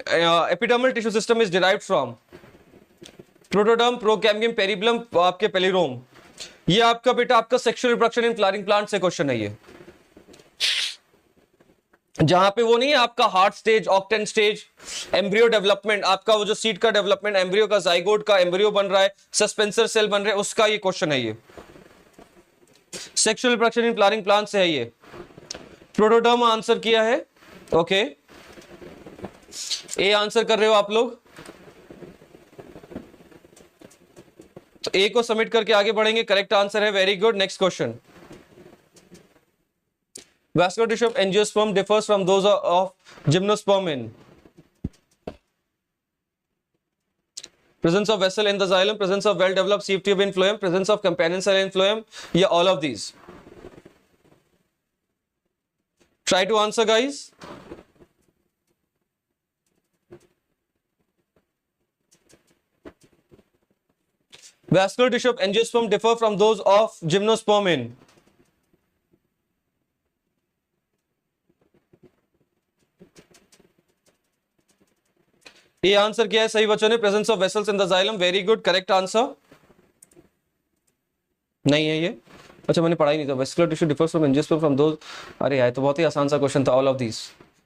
epidermal tissue system is derived from protoderm, procambium, periblem, आपके पेलिरोम। ये आपका बेटा आपका sexual reproduction in flowering plant से क्वेश्चन है, ये जहां पे वो नहीं है आपका heart stage, octant stage, embryo development, आपका वो जो सीड का डेवलपमेंट, एम्ब्रियो का जाइगोट का एम्ब्रियो बन रहा है, सस्पेंसर सेल बन रहे हैं, उसका ये क्वेश्चन है। ये sexual reproduction in flowering plant से है। ये प्रोटोडर्म आंसर किया है, ओके, ए आंसर कर रहे हो आप लोग, तो ए को सबमिट करके आगे बढ़ेंगे, करेक्ट आंसर है, very good. Next question, vascular tissue of angiosperm differs from those of gymnosperm in presence of vessel in the xylem, presence of well developed sieve tube in phloem, presence of companion cell in phloem, या all of these। try to answer guys। vascular tissue of angiosperm differ from those of gymnosperm in ये answer किया है सही बच्चों ने, presence of vessels in the xylem, very good, correct answer नहीं है ये, अच्छा मैंने पढ़ा ही नहीं था। Vascular tissue differs from angiosperm from those, अरे यार तो बहुत ही आसान सा क्वेश्चन था। ऑल ऑफ दीज,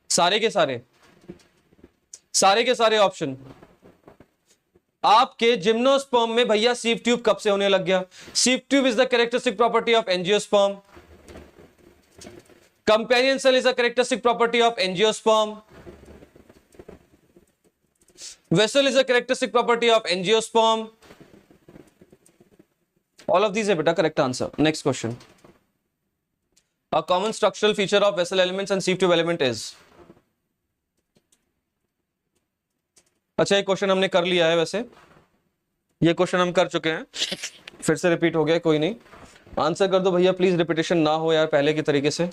सारे के सारे ऑप्शन आपके जिम्नोस्पर्म में भैया सीव ट्यूब कब से होने लग गया? Sieve tube is the characteristic property of angiosperm, companion cell is the characteristic property of angiosperm, vessel is a characteristic property of angiosperm, all of these है बेटा correct answer. Next question, a common structural feature of vessel elements and sieve tube element is, अच्छा ये question हमने कर लिया है, वैसे ये क्वेश्चन हम कर चुके हैं, फिर से रिपीट हो गया, कोई नहीं, आंसर कर दो भैया प्लीज, रिपीटेशन ना हो यार, पहले की तरीके से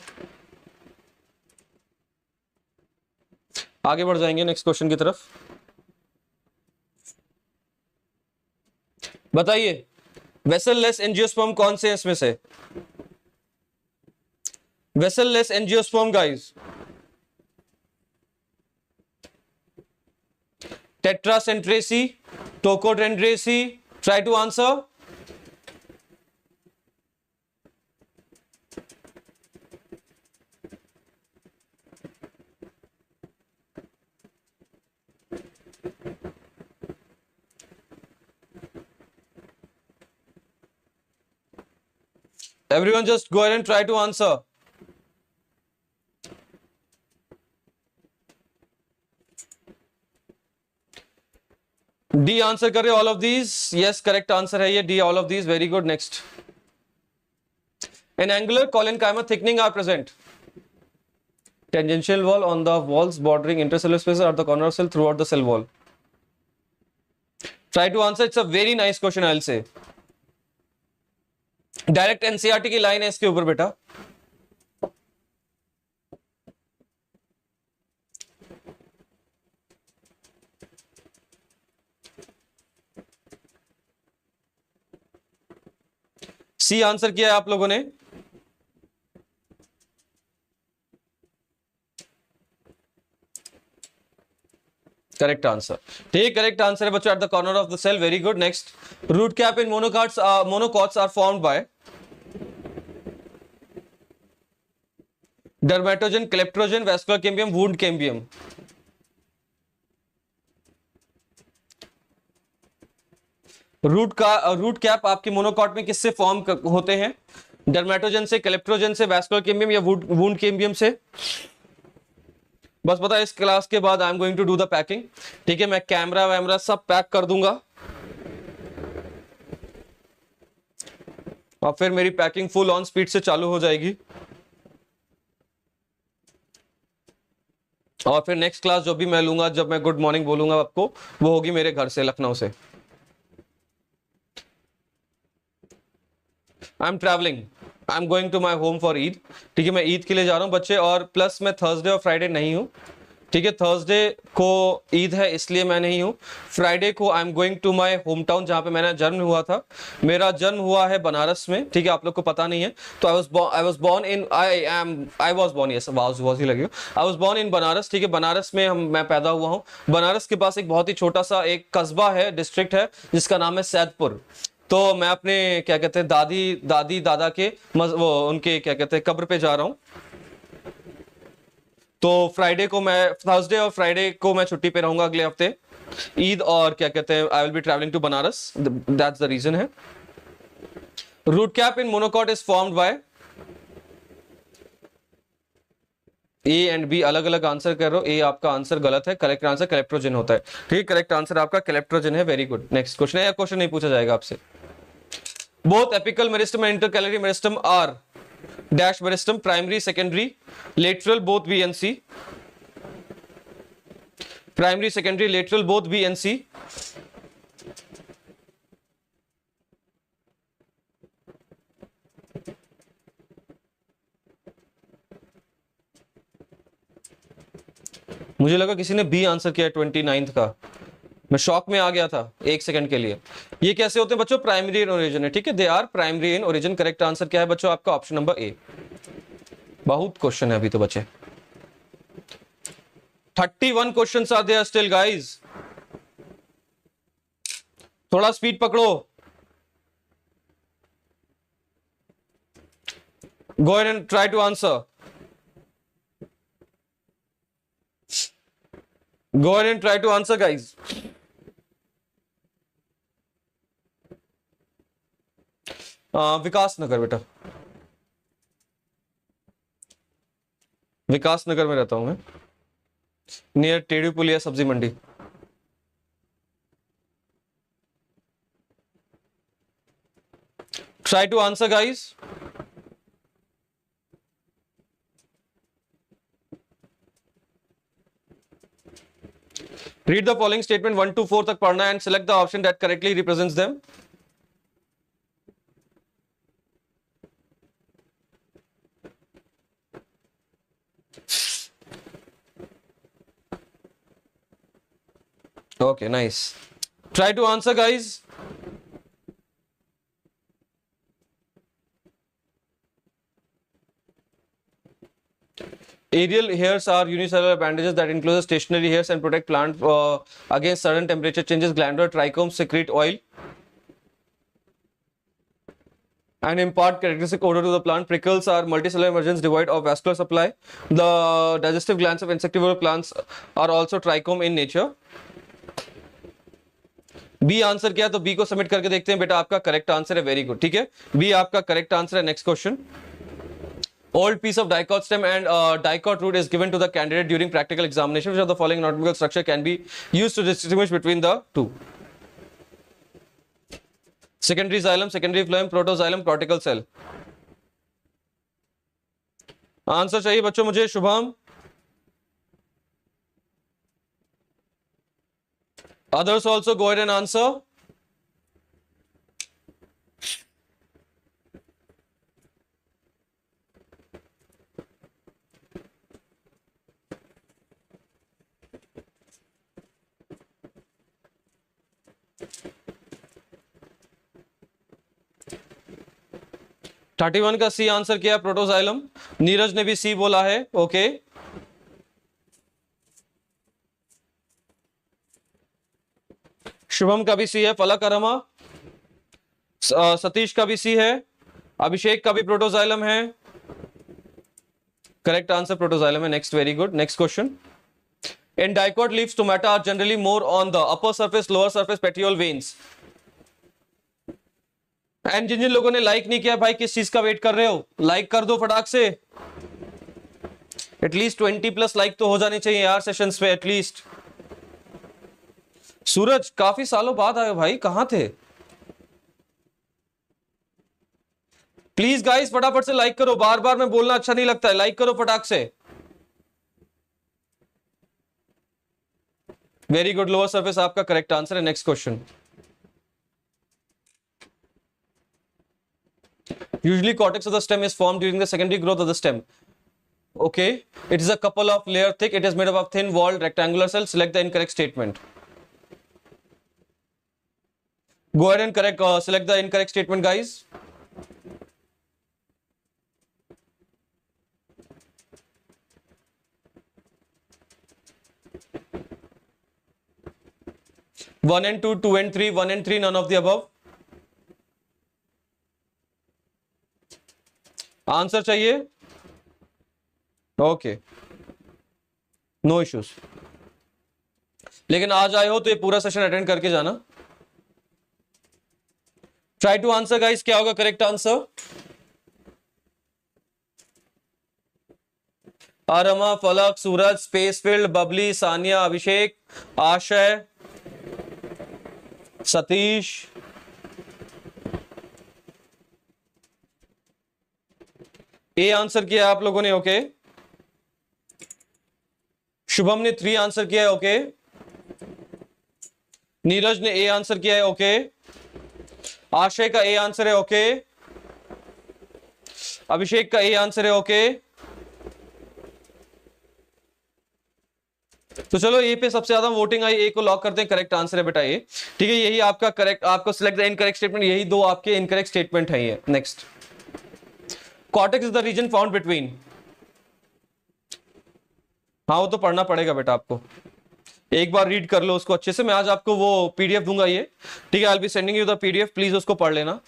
आगे बढ़ जाएंगे नेक्स्ट क्वेश्चन की तरफ। बताइए वेसल लेस एंजियोस्पर्म कौन से है इसमें से? Vessel less angiosperm guys, Tetracentraceae, Trochodendraceae, try to answer. Everyone just go ahead and try to answer. D answer कर रहे all of these? Yes, correct answer है ये D, all of these. Very good. Next, in angular collenchyma thickening are present. Tangential wall on the walls bordering intercellular spaces are the corner of cell throughout the cell wall. Try to answer. It's a very nice question, I'll say. Direct NCERT की line है इसके ऊपर बेटा। सी answer किया है आप लोगों ने। करेक्ट आंसर, ठीक, करेक्ट आंसर है बच्चों, at the corner of the cell. Very good. Next, root cap in monocots are formed by dermatogen, calyptrogen, vascular cambium, wound cambium. Root cap आपके मोनोकॉट में किससे फॉर्म होते हैं? डर्मेटोजन से, calyptrogen से, वैस्कुलर कैम्बियम या वुंड कैम्बियम से। बस पता है इस क्लास के बाद I am going to do the packing. ठीक है, मैं कैमरा वैमरा सब पैक कर दूंगा और फिर मेरी पैकिंग फुल ऑन स्पीड से चालू हो जाएगी। और फिर नेक्स्ट क्लास जो भी मैं लूंगा, जब मैं गुड मॉर्निंग बोलूंगा आपको, वो होगी मेरे घर से, लखनऊ से। I am travelling, I am going to my home for Eid. ठीक है, मैं ईद के लिए जा रहा हूँ बच्चे, और प्लस मैं थर्सडे और फ्राइडे नहीं हूँ। ठीक है, थर्सडे को ईद है इसलिए मैं नहीं हूँ। फ्राइडे को I am going to my hometown, जहाँ पे मेरा जन्म हुआ था। मेरा जन्म हुआ है बनारस में। ठीक है, आप लोग को पता नहीं है तो I was born in Banaras. ठीक है, बनारस में मैं पैदा हुआ हूँ। बनारस के पास एक बहुत ही छोटा सा एक कस्बा है, डिस्ट्रिक्ट है, जिसका नाम है सैदपुर। तो मैं अपने क्या कहते हैं दादी दादा के वो उनके क्या कहते हैं कब्र पे जा रहा हूँ। तो फ्राइडे को मैं, थर्सडे और फ्राइडे को मैं छुट्टी पे रहूंगा अगले हफ्ते, ईद, और क्या कहते हैं I will be travelling to Banaras, that's the reason है। Root cap in monocot is formed by, A and B अलग अलग आंसर कर रहे हो। ए आपका आंसर गलत है, करेक्ट आंसर क्लेप्ट्रोजन होता है। ठीक, करेक्ट आंसर आपका क्लेप्ट्रोजन है। Very good. नेक्स्ट क्वेश्चन है, या क्वेश्चन नहीं पूछा जाएगा आपसे। Both apical meristem and intercalary meristem are dash meristem, primary secondary lateral both B and C. Primary secondary lateral both B and C. मुझे लगा किसी ने बी आंसर किया 29th का, मैं शॉक में आ गया था एक सेकंड के लिए। ये कैसे होते हैं बच्चों? प्राइमरी इन ओरिजिन है। ठीक है, they are primary in origin. Correct answer क्या है बच्चों आपका? Option number A. बहुत क्वेश्चन है अभी तो बच्चे, 31 questions are there still guys, थोड़ा स्पीड पकड़ो। Go ahead and try to answer, go ahead and try to answer guys. Vikas Nagar बेटा, विकास नगर में रहता हूं मैं, नियर टेढ़ी पुलिया सब्जी मंडी। Try to answer guys. Read the following statement 1 to 4 तक पढ़ना है and select the option that correctly represents them. Okay, nice. Try to answer guys. Aerial hairs are unicellular bandages that enclose stationary hairs and protect plant against sudden temperature changes. Glandular trichomes secrete oil and impart characteristic odor to the plant. Prickles are multicellular emergence devoid of vascular supply. The digestive glands of insectivore plants are also trichome in nature. B answer किया तो B को submit करके देखते हैं बेटा, आपका correct answer है, very good, ठीक है, बी आपका करेक्ट आंसर है। Next question, old piece of dicot stem and dicot root is given to the candidate during practical examination. Which of the following anatomical structure can be used to distinguish between the two? Secondary xylem, secondary phloem, protoxylem, cortical cell. Answer चाहिए बच्चों मुझे, Shubham, others also go ahead and answer. Thirty one का सी answer किया, protoxylem. Neeraj ने भी सी बोला है, okay. Shubham का भी सी है, फलक अरमा, सतीश का भी सी है, अभिषेक का भी प्रोटोजाइलम है, करेक्ट आंसर प्रोटोजाइलम है। Next, very good. Next question, in dicot leaves stomata are generally more on the upper surface, lower surface, petiole veins. And जिन जिन लोगों ने लाइक नहीं किया भाई, किस चीज का वेट कर रहे हो, लाइक कर दो फटाक से, एटलीस्ट 20+ लाइक तो हो जानी चाहिए यार सेशंस पे एटलीस्ट। सूरज, काफी सालों बाद आए भाई, कहां थे? प्लीज गाइस फटाफट से लाइक करो, बार बार मैं बोलना अच्छा नहीं लगता है, लाइक करो फटाक से। वेरी गुड, लोअर सरफेस आपका करेक्ट आंसर है। Next question, usually cortex of the stem is formed during the secondary growth of the stem. Okay, it is a couple of layer thick, it is made up of thin walled rectangular cells. Select the incorrect statement. Go ahead and correct select the incorrect statement guys. One and two, 2 and 3, 1 and 3, none of the above. Answer चाहिए, okay, no issues. लेकिन आज आए हो तो ये पूरा session attend करके जाना। ट्राई टू आंसर गाइस, क्या होगा करेक्ट आंसर? आरमा, फलक, सूरज, स्पेसफील्ड, बबली, सानिया, अभिषेक, आशय, सतीश, ए आंसर किया आप लोगों ने, ओके। शुभम ने 3 आंसर किया है, ओके। नीरज ने ए आंसर किया है, ओके। आशय का ए आंसर है, ओके। अभिषेक का ए आंसर है, ओके। तो चलो ए पे सबसे ज्यादा वोटिंग आई, ए को लॉक करते हैं, करेक्ट आंसर है बेटा ए, ठीक है। यही आपका करेक्ट, आपको सिलेक्ट द इनकरेक्ट स्टेटमेंट, यही दो आपके इनकरेक्ट स्टेटमेंट है ये। Next, cortex is the region found between. हाँ वो तो पढ़ना पड़ेगा बेटा आपको, एक बार रीड कर लो उसको अच्छे से। मैं आज आपको वो पीडीएफ दूंगा ये, ठीक है, I will be sending you the PDF, please उसको पढ़ लेना।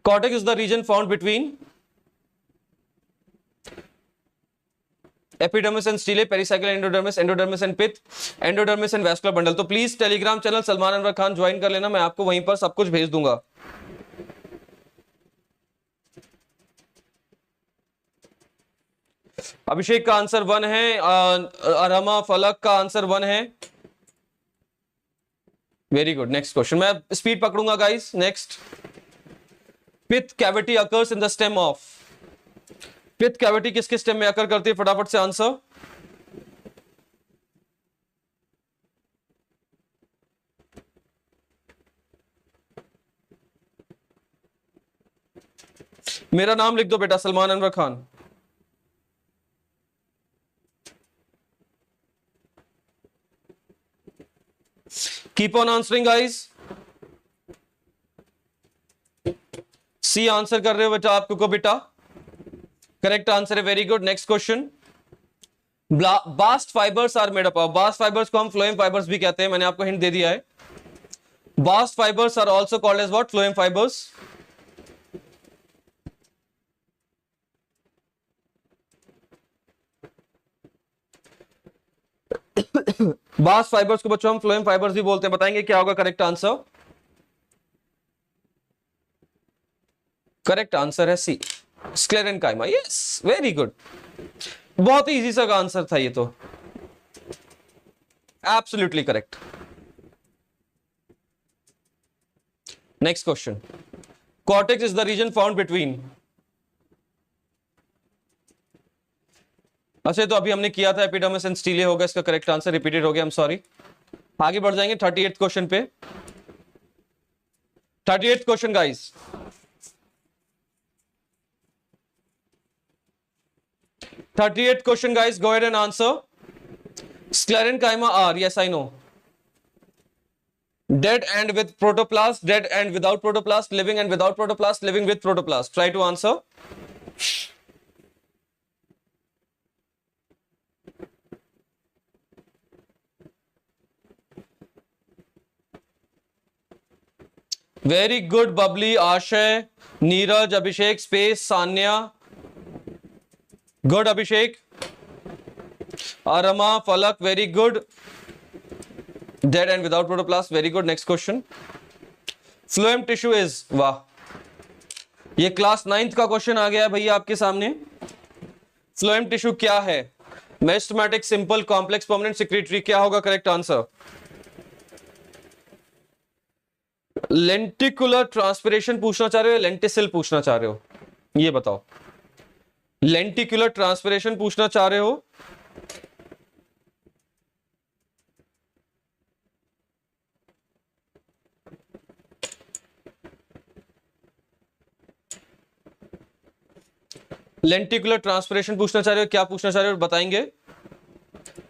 Cortex is the region found between epidermis and stele, pericycle endodermis, endodermis and pith, endodermis and vascular bundle. तो please Telegram channel Salman Anwar Khan join कर लेना, मैं आपको वहीं पर सब कुछ भेज दूंगा। अभिषेक का आंसर 1 है, अरमा, फलक का आंसर 1 है, वेरी गुड। नेक्स्ट क्वेश्चन, मैं स्पीड पकड़ूंगा guys. Next, pith cavity occurs in the stem of. Pith cavity किसके स्टेम में अकर करती है, फटाफट से आंसर। मेरा नाम लिख दो बेटा, Salman Anwar Khan. Keep on answering guys. C answer कर रहे हो बेटा, आपको को बेटा करेक्ट आंसर है, very good. Next question, bast fibres are made up of. Bast fibres को हम फ्लोएम फाइबर्स भी कहते हैं, मैंने आपको हिंट दे दिया है। Bast fibres are also called as what, phloem fibres. Bast fibres को बच्चों हम फ्लोएम फाइबर्स भी बोलते हैं। बताएंगे क्या होगा करेक्ट आंसर? करेक्ट आंसर है C, sclerenchyma. Yes, very good. बहुत ही इजी सा आंसर था ये तो। Absolutely correct. Next question, cortex is the region found between. अच्छा, तो अभी हमने किया था एपिडर्मिस एंड स्टीलिया, होगा इसका करेक्ट आंसर, रिपीटेड हो गया, आई एम सॉरी। आगे बढ़ जाएंगे 38th क्वेश्चन पे। 38th question guys, 38th question guys, go ahead and answer. Sclerenchyma are, yes I know, dead and with protoplast, dead and without protoplast, living and without protoplast, living with protoplast. Try to answer. Very good Bubbly, Ashay, Neeraj, Abhishek, Space, Sanya. Good Abhishek. Arama, Falak, very good. Dead and without protoplast, very good. Next question. Phloem tissue is, वाह, ये class 9th का question आ गया है भैया आपके सामने। Phloem tissue क्या है? Meristematic, simple, complex, permanent, secretary, क्या होगा करेक्ट आंसर? लेंटिकुलर ट्रांसपिरेशन पूछना चाह रहे हो या लेंटिसिल पूछना चाह रहे हो? ये बताओ। लेंटिकुलर ट्रांसपिरेशन पूछना चाह रहे हो? लेंटिकुलर ट्रांसपिरेशन पूछना चाह रहे हो? क्या पूछना चाह रहे हो बताएंगे?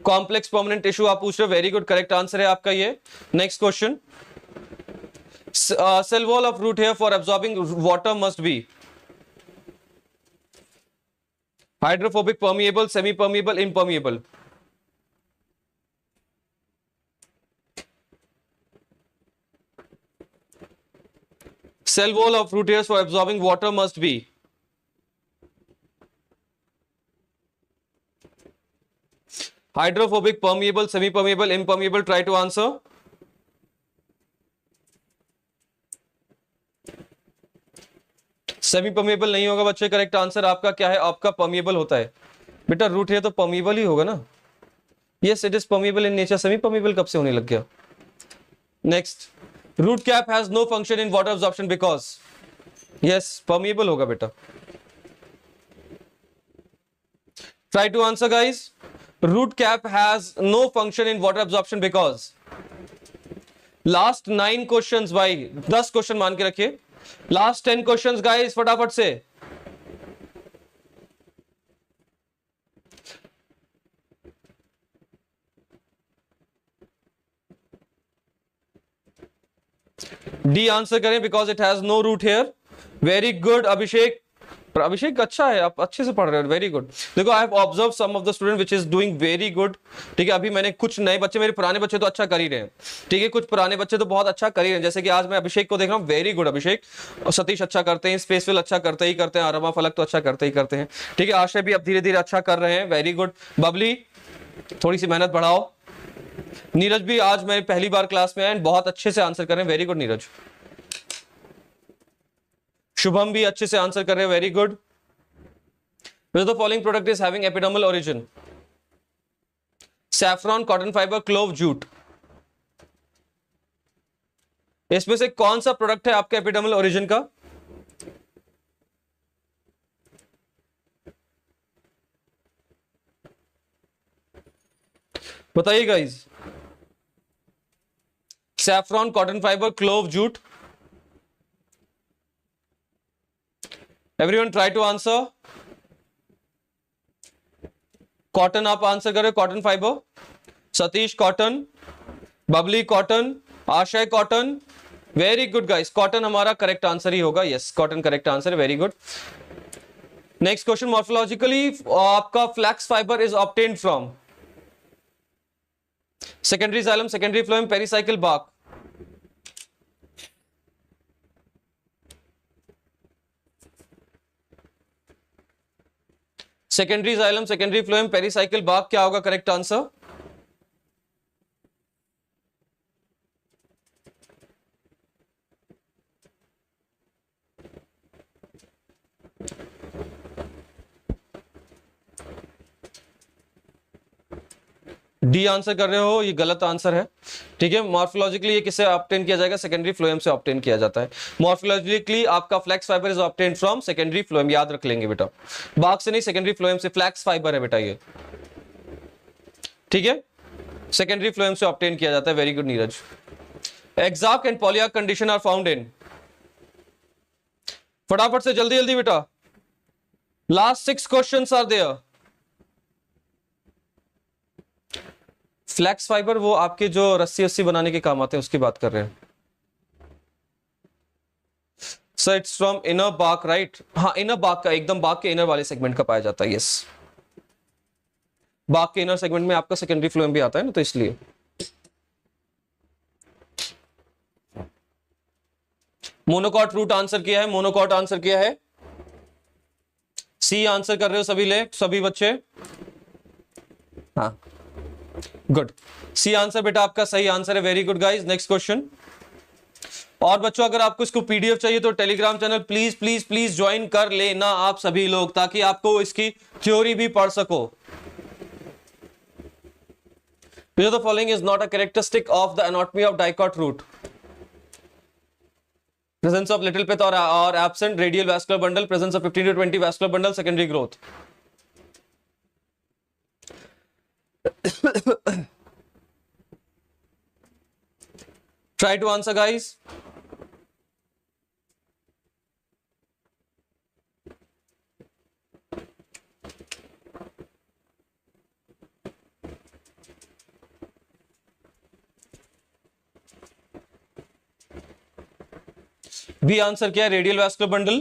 कॉम्प्लेक्स परमानेंट टिश्यू आप पूछ रहे हो, वेरी गुड, करेक्ट आंसर है आपका ये। Next question, cell wall of root hair for absorbing water must be hydrophobic, permeable, semi permeable, impermeable. Cell wall of root hairs for absorbing water must be hydrophobic, permeable, semi permeable, impermeable. Try to answer. Semi permeable नहीं होगा बच्चे, correct answer आपका क्या है? आपका permeable होता है बेटा, रूट है तो परमेबल ही होगा ना। Yes, it is permeable in nature, semi permeable कब से होने लग गया? Next, root cap has no function in water absorption because, yes permeable होगा बेटा। Try to answer guys, root cap has no function in water absorption because. Last 9 questions भाई, 10 question मान के रखिए, लास्ट 10 क्वेश्चंस गाइस फटाफट से। D answer करें, because it has no root hair. Very good Abhishek, Abhishek अच्छा है, आप अच्छे से पढ़ रहे हो, वेरी गुड। देखो, I have observe some of the student which is doing very good. ठीक है, अभी मैंने कुछ नए बच्चे, मेरे पुराने बच्चे तो अच्छा कर ही रहे हैं, ठीक है, कुछ पुराने बच्चे तो बहुत अच्छा कर ही रहे हैं। जैसे कि आज मैं अभिषेक को देख रहा हूँ, वेरी गुड अभिषेक, और सतीश अच्छा करते हैं, स्पेसफिल अच्छा करते ही करते हैं, आरमा फलक तो अच्छा करते ही करते हैं, ठीक है, आशय भी अब धीरे धीरे अच्छा कर रहे हैं, वेरी गुड। बबली, थोड़ी सी मेहनत बढ़ाओ। नीरज भी आज मैं पहली बार क्लास में आए, बहुत अच्छे से आंसर कर रहे हैं, वेरी गुड नीरज। शुभम भी अच्छे से आंसर कर रहे हैं, very good. Which of the following product is having epidermal origin? Saffron, cotton fiber, clove, jute. इसमें से कौन सा प्रोडक्ट है आपके एपिडर्मल ओरिजिन का? बताइए guys. Saffron, cotton fibre, clove, jute. Everyone try to answer. Cotton आप आंसर करें, cotton fibre. Satish cotton, Babli cotton, Ashay cotton, very good guys, cotton हमारा करेक्ट आंसर ही होगा, yes cotton correct answer, very good. Next question, morphologically आपका flax fibre is obtained from secondary xylem, secondary phloem, pericycle bark. Secondary xylem, secondary phloem, pericycle bark, क्या होगा correct answer? D answer कर रहे हो, ये गलत आंसर है। ठीक है, मॉर्फोलॉजिकली ये किससे ऑब्टेन किया जाएगा? सेकेंडरी फ्लोएम से ऑब्टेन किया जाता है। मॉर्फोलॉजिकली आपका flax fibre is obtain from secondary phloem, याद रख लेंगे बेटा, बाग से नहीं, सेकेंडरी फ्लोएम से। फ्लैक्स फाइबर है बेटा ये, ठीक है, सेकेंडरी फ्लोएम से ऑब्टेन किया जाता है। Very good Neeraj. Exarch and polyarch condition are found in, फटाफट से जल्दी जल्दी बेटा, last 6 questions are there. Flax fibre वो आपके जो रस्सी बनाने के काम आते हैं उसकी बात कर रहे हैं। Sir it's from inner bark, right? हाँ, इनर बार्क का, एकदम बार्क के इनर वाले सेगमेंट का पाया जाता है। यस, बार्क के इनर सेगमेंट में आपका सेकेंडरी फ्लोएम भी आता है ना, तो इसलिए। मोनोकॉट रूट आंसर किया है, मोनोकॉट आंसर किया है। सी आंसर कर रहे हो सभी बच्चे? हाँ, गुड, सी आंसर बेटा आपका सही आंसर है। Very good guys, next question. और बच्चों अगर आपको इसको पीडीएफ चाहिए तो Telegram channel please please please join कर लेना आप सभी लोग, ताकि आपको इसकी थ्योरी भी पढ़ सको। Which of the following is not a characteristic of the anatomy of dicot root? Presence of little pith or absent radial vascular bundle, presence of 15 to 20 vascular bundle, secondary growth. Try to answer guys. B answer क्या है? Radial vascular bundle.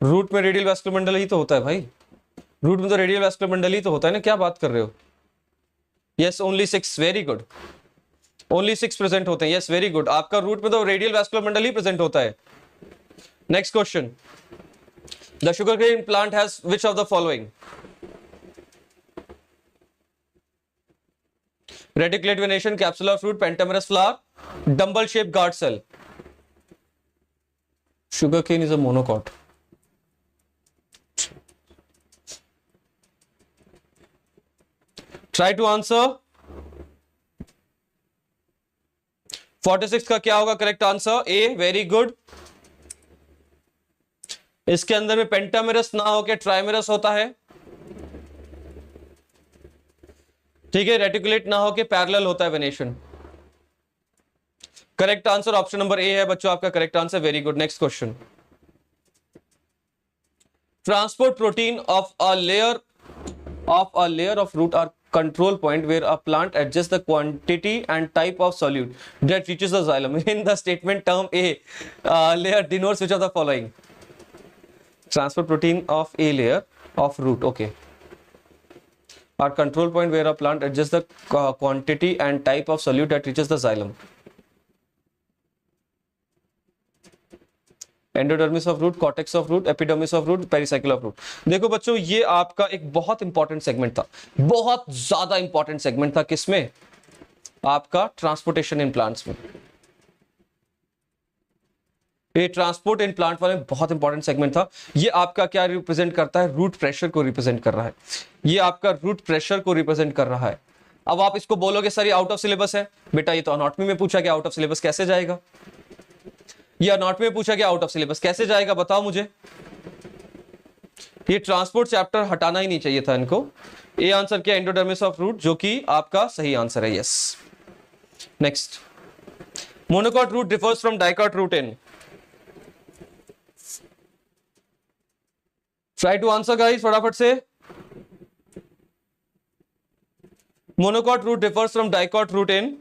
Root में radial vascular bundle ही तो होता है भाई, root में तो रेडियल वैस्कुलर बंडल ही तो होता है ना, क्या बात कर रहे हो? Yes, only 6, very good, only 6 present होते हैं। यस, वेरी गुड, आपका रूट में तो रेडियल वैस्कुलर बंडल ही प्रेजेंट होता है। Next question, the sugarcane plant has which of the following? Reticulate venation, capsular fruit, pentamerous flower, dumbbell shape guard cell. Sugarcane is a monocot. Try to answer. 46 का क्या होगा correct answer? A, very good. इसके अंदर में pentamerous ना होकर ट्राइमेरस होता है, ठीक है, रेटिकुलेट ना होके पैरेलल होता है venation. Correct answer option number A है बच्चों, आपका correct answer. Very good, next question. Transport protein of a layer of root are control point where a plant adjusts the quantity and type of solute that reaches the xylem. In the statement term A, layer denotes which of the following? Transport protein of a layer of root, okay, our control point where a plant adjusts the quantity and type of solute that reaches the xylem. Endodermis of root, cortex of root, epidermis of root, pericycle of root. देखो बच्चों, ये आपका एक बहुत important segment था, बहुत ज्यादा important segment था। किसमें? आपका ट्रांसपोर्टेशन इन प्लांट्स में। ये ट्रांसपोर्ट इन प्लांट वाले बहुत इंपॉर्टेंट सेगमेंट था। ये आपका क्या रिप्रेजेंट करता है? रूट प्रेशर को रिप्रेजेंट कर रहा है। ये आपका रूट प्रेशर को रिप्रेजेंट कर रहा है। अब आप इसको बोलोगे सर ये आउट ऑफ सिलेबस है। बेटा ये तो एनाटॉमी में पूछा गया, आउट ऑफ सिलेबस कैसे जाएगा? ये एनाटॉमी में पूछा गया, आउट ऑफ सिलेबस कैसे जाएगा? बताओ मुझे। ये ट्रांसपोर्ट चैप्टर हटाना ही नहीं चाहिए था इनको। ए आंसर क्या? एंडोडर्मिस ऑफ रूट, जो कि आपका सही आंसर है। Yes, next. Monocot root differs from dicot root in? Try to answer guys फटाफट से। Monocot root differs from dicot root in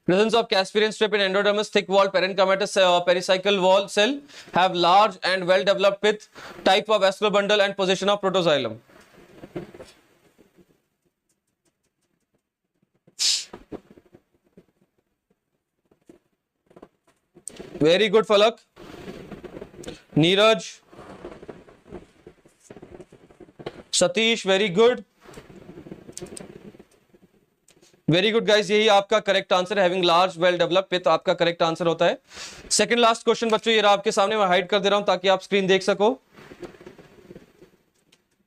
presence of Casparian strip in endodermis, thick wall parenchymatous pericycle wall cell, have large and well developed pith, type of vascular bundle and position of protoxylem. Very good Falak, Neeraj, Satish, very good. Very good guys, यही आपका correct answer है, having large well developed पे, तो आपका correct answer होता है। Second last question बच्चों, ये रहा आपके सामने, मैं हाइड कर दे रहा हूं ताकि आप स्क्रीन देख सको।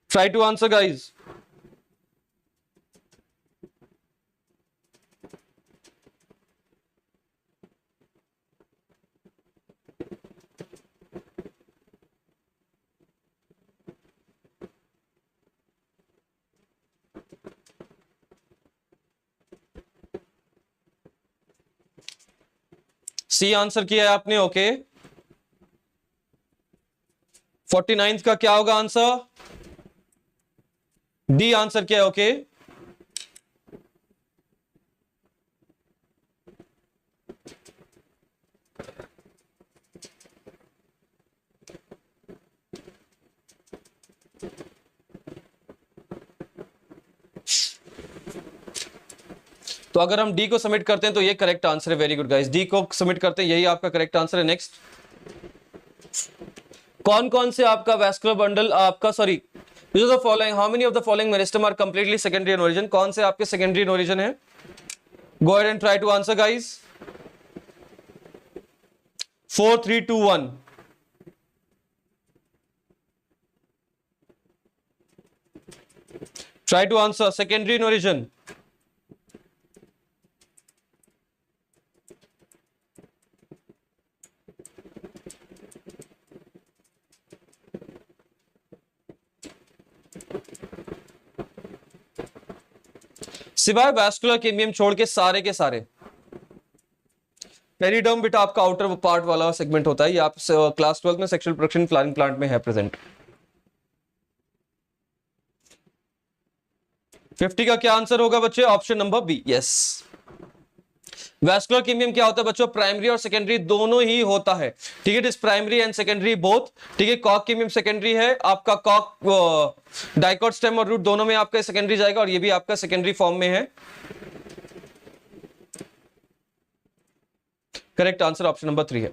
Try to answer guys. C answer किया है आपने, ओके। 49th का क्या होगा आंसर? डी आंसर किया है, ओके। तो अगर हम डी को सबमिट करते हैं तो ये करेक्ट आंसर है। वेरी गुड गाइस, डी को सबमिट करते हैं, यही आपका करेक्ट आंसर है। नेक्स्ट, कौन कौन से आपका वैस्कुलर बंडल आपका, sorry, following, how many of the following meristem are completely secondary in origin? कौन से आपके सेकेंडरी इन ओरिजिन है? Go ahead and try to answer guys. 4 3 2 1। Try to answer secondary in origin. सिवाय vascular cambium छोड़ के सारे के सारे। पेरिडर्म बेटा आपका आउटर पार्ट वाला सेगमेंट होता है, ये आप क्लास 12 में सेक्सुअल प्रोडक्शन फ्लावरिंग प्लांट में है प्रेजेंट। 50 का क्या आंसर होगा बच्चे? Option number B, yes. Vascular cambium क्या होता है बच्चों? प्राइमरी और सेकेंडरी दोनों ही होता है, ठीक है, it is primary and secondary both, ठीक है। कॉक केमियम सेकेंडरी है आपका, कॉक डाइकॉट स्टेम और रूट दोनों में आपका सेकेंडरी जाएगा, और ये भी आपका सेकेंडरी फॉर्म में है। करेक्ट आंसर ऑप्शन नंबर 3 है,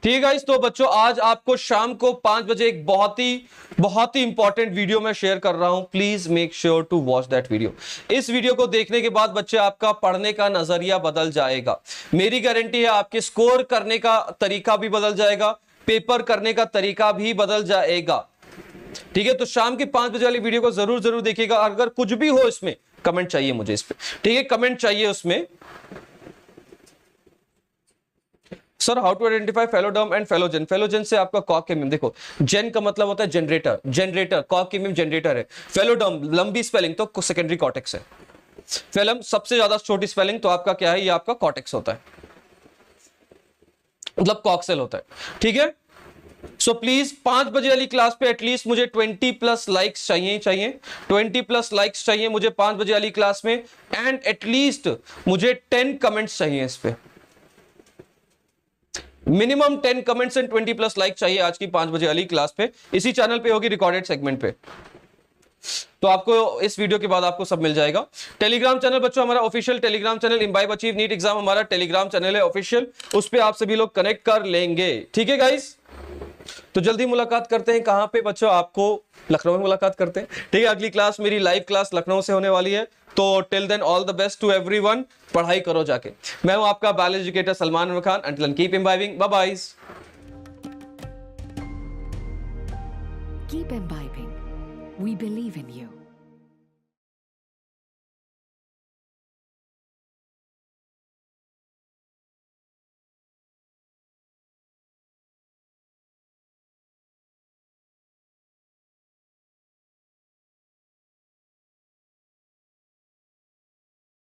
ठीक है गाइस। तो बच्चों आज आपको शाम को 5 बजे एक बहुत ही इंपॉर्टेंट वीडियो मैं शेयर कर रहा हूं, please make sure to watch that video. इस वीडियो को देखने के बाद बच्चे आपका पढ़ने का नजरिया बदल जाएगा, मेरी गारंटी है। आपके स्कोर करने का तरीका भी बदल जाएगा, पेपर करने का तरीका भी बदल जाएगा, ठीक है। तो शाम के 5 बजे वाली वीडियो को जरूर देखिएगा। अगर कुछ भी हो इसमें, कमेंट चाहिए मुझे इस पे, ठीक है, कमेंट चाहिए उसमें। Sir how to identify phelloderm and phellogen? Phellogen से आपका कॉक केमियम, देखो जेन का मतलब होता है जनरेटर, जनरेटर, कॉक केमियम जनरेटर है। फेलोडर्म लंबी स्पेलिंग तो सेकेंडरी कॉर्टेक्स है। फेलम सबसे ज्यादा छोटी स्पेलिंग तो आपका क्या है? ये आपका कॉर्टेक्स होता है, मतलब कॉक्सेल होता है, ठीक है। सो प्लीज 5 बजे वाली क्लास पे एटलीस्ट मुझे 20+ लाइक्स चाहिए, 20+ लाइक्स चाहिए मुझे 5 बजे वाली क्लास में, एंड एटलीस्ट मुझे 10 कमेंट्स चाहिए इस पे, मिनिमम 10 कमेंट्स एंड 20+ लाइक चाहिए आज की 5 बजे वाली क्लास पे। इसी चैनल पे होगी, रिकॉर्डेड सेगमेंट पे, तो आपको इस वीडियो के बाद आपको सब मिल जाएगा। टेलीग्राम चैनल बच्चों हमारा official telegram channel, imbibe achieve NEET exam हमारा टेलीग्राम चैनल है ऑफिशियल, उस पे आप सभी लोग कनेक्ट कर लेंगे, ठीक है गाइस। तो जल्दी मुलाकात करते हैं, कहां पे बच्चों? आपको लखनऊ में मुलाकात करते हैं, ठीक है। अगली क्लास मेरी लाइव क्लास लखनऊ से होने वाली है, तो till then all the best to everyone, पढ़ाई करो जाके। मैं हूं आपका biology educator Salman Anwar Khan, until keep imbibing, bye bye. Keep imbibing. We believe in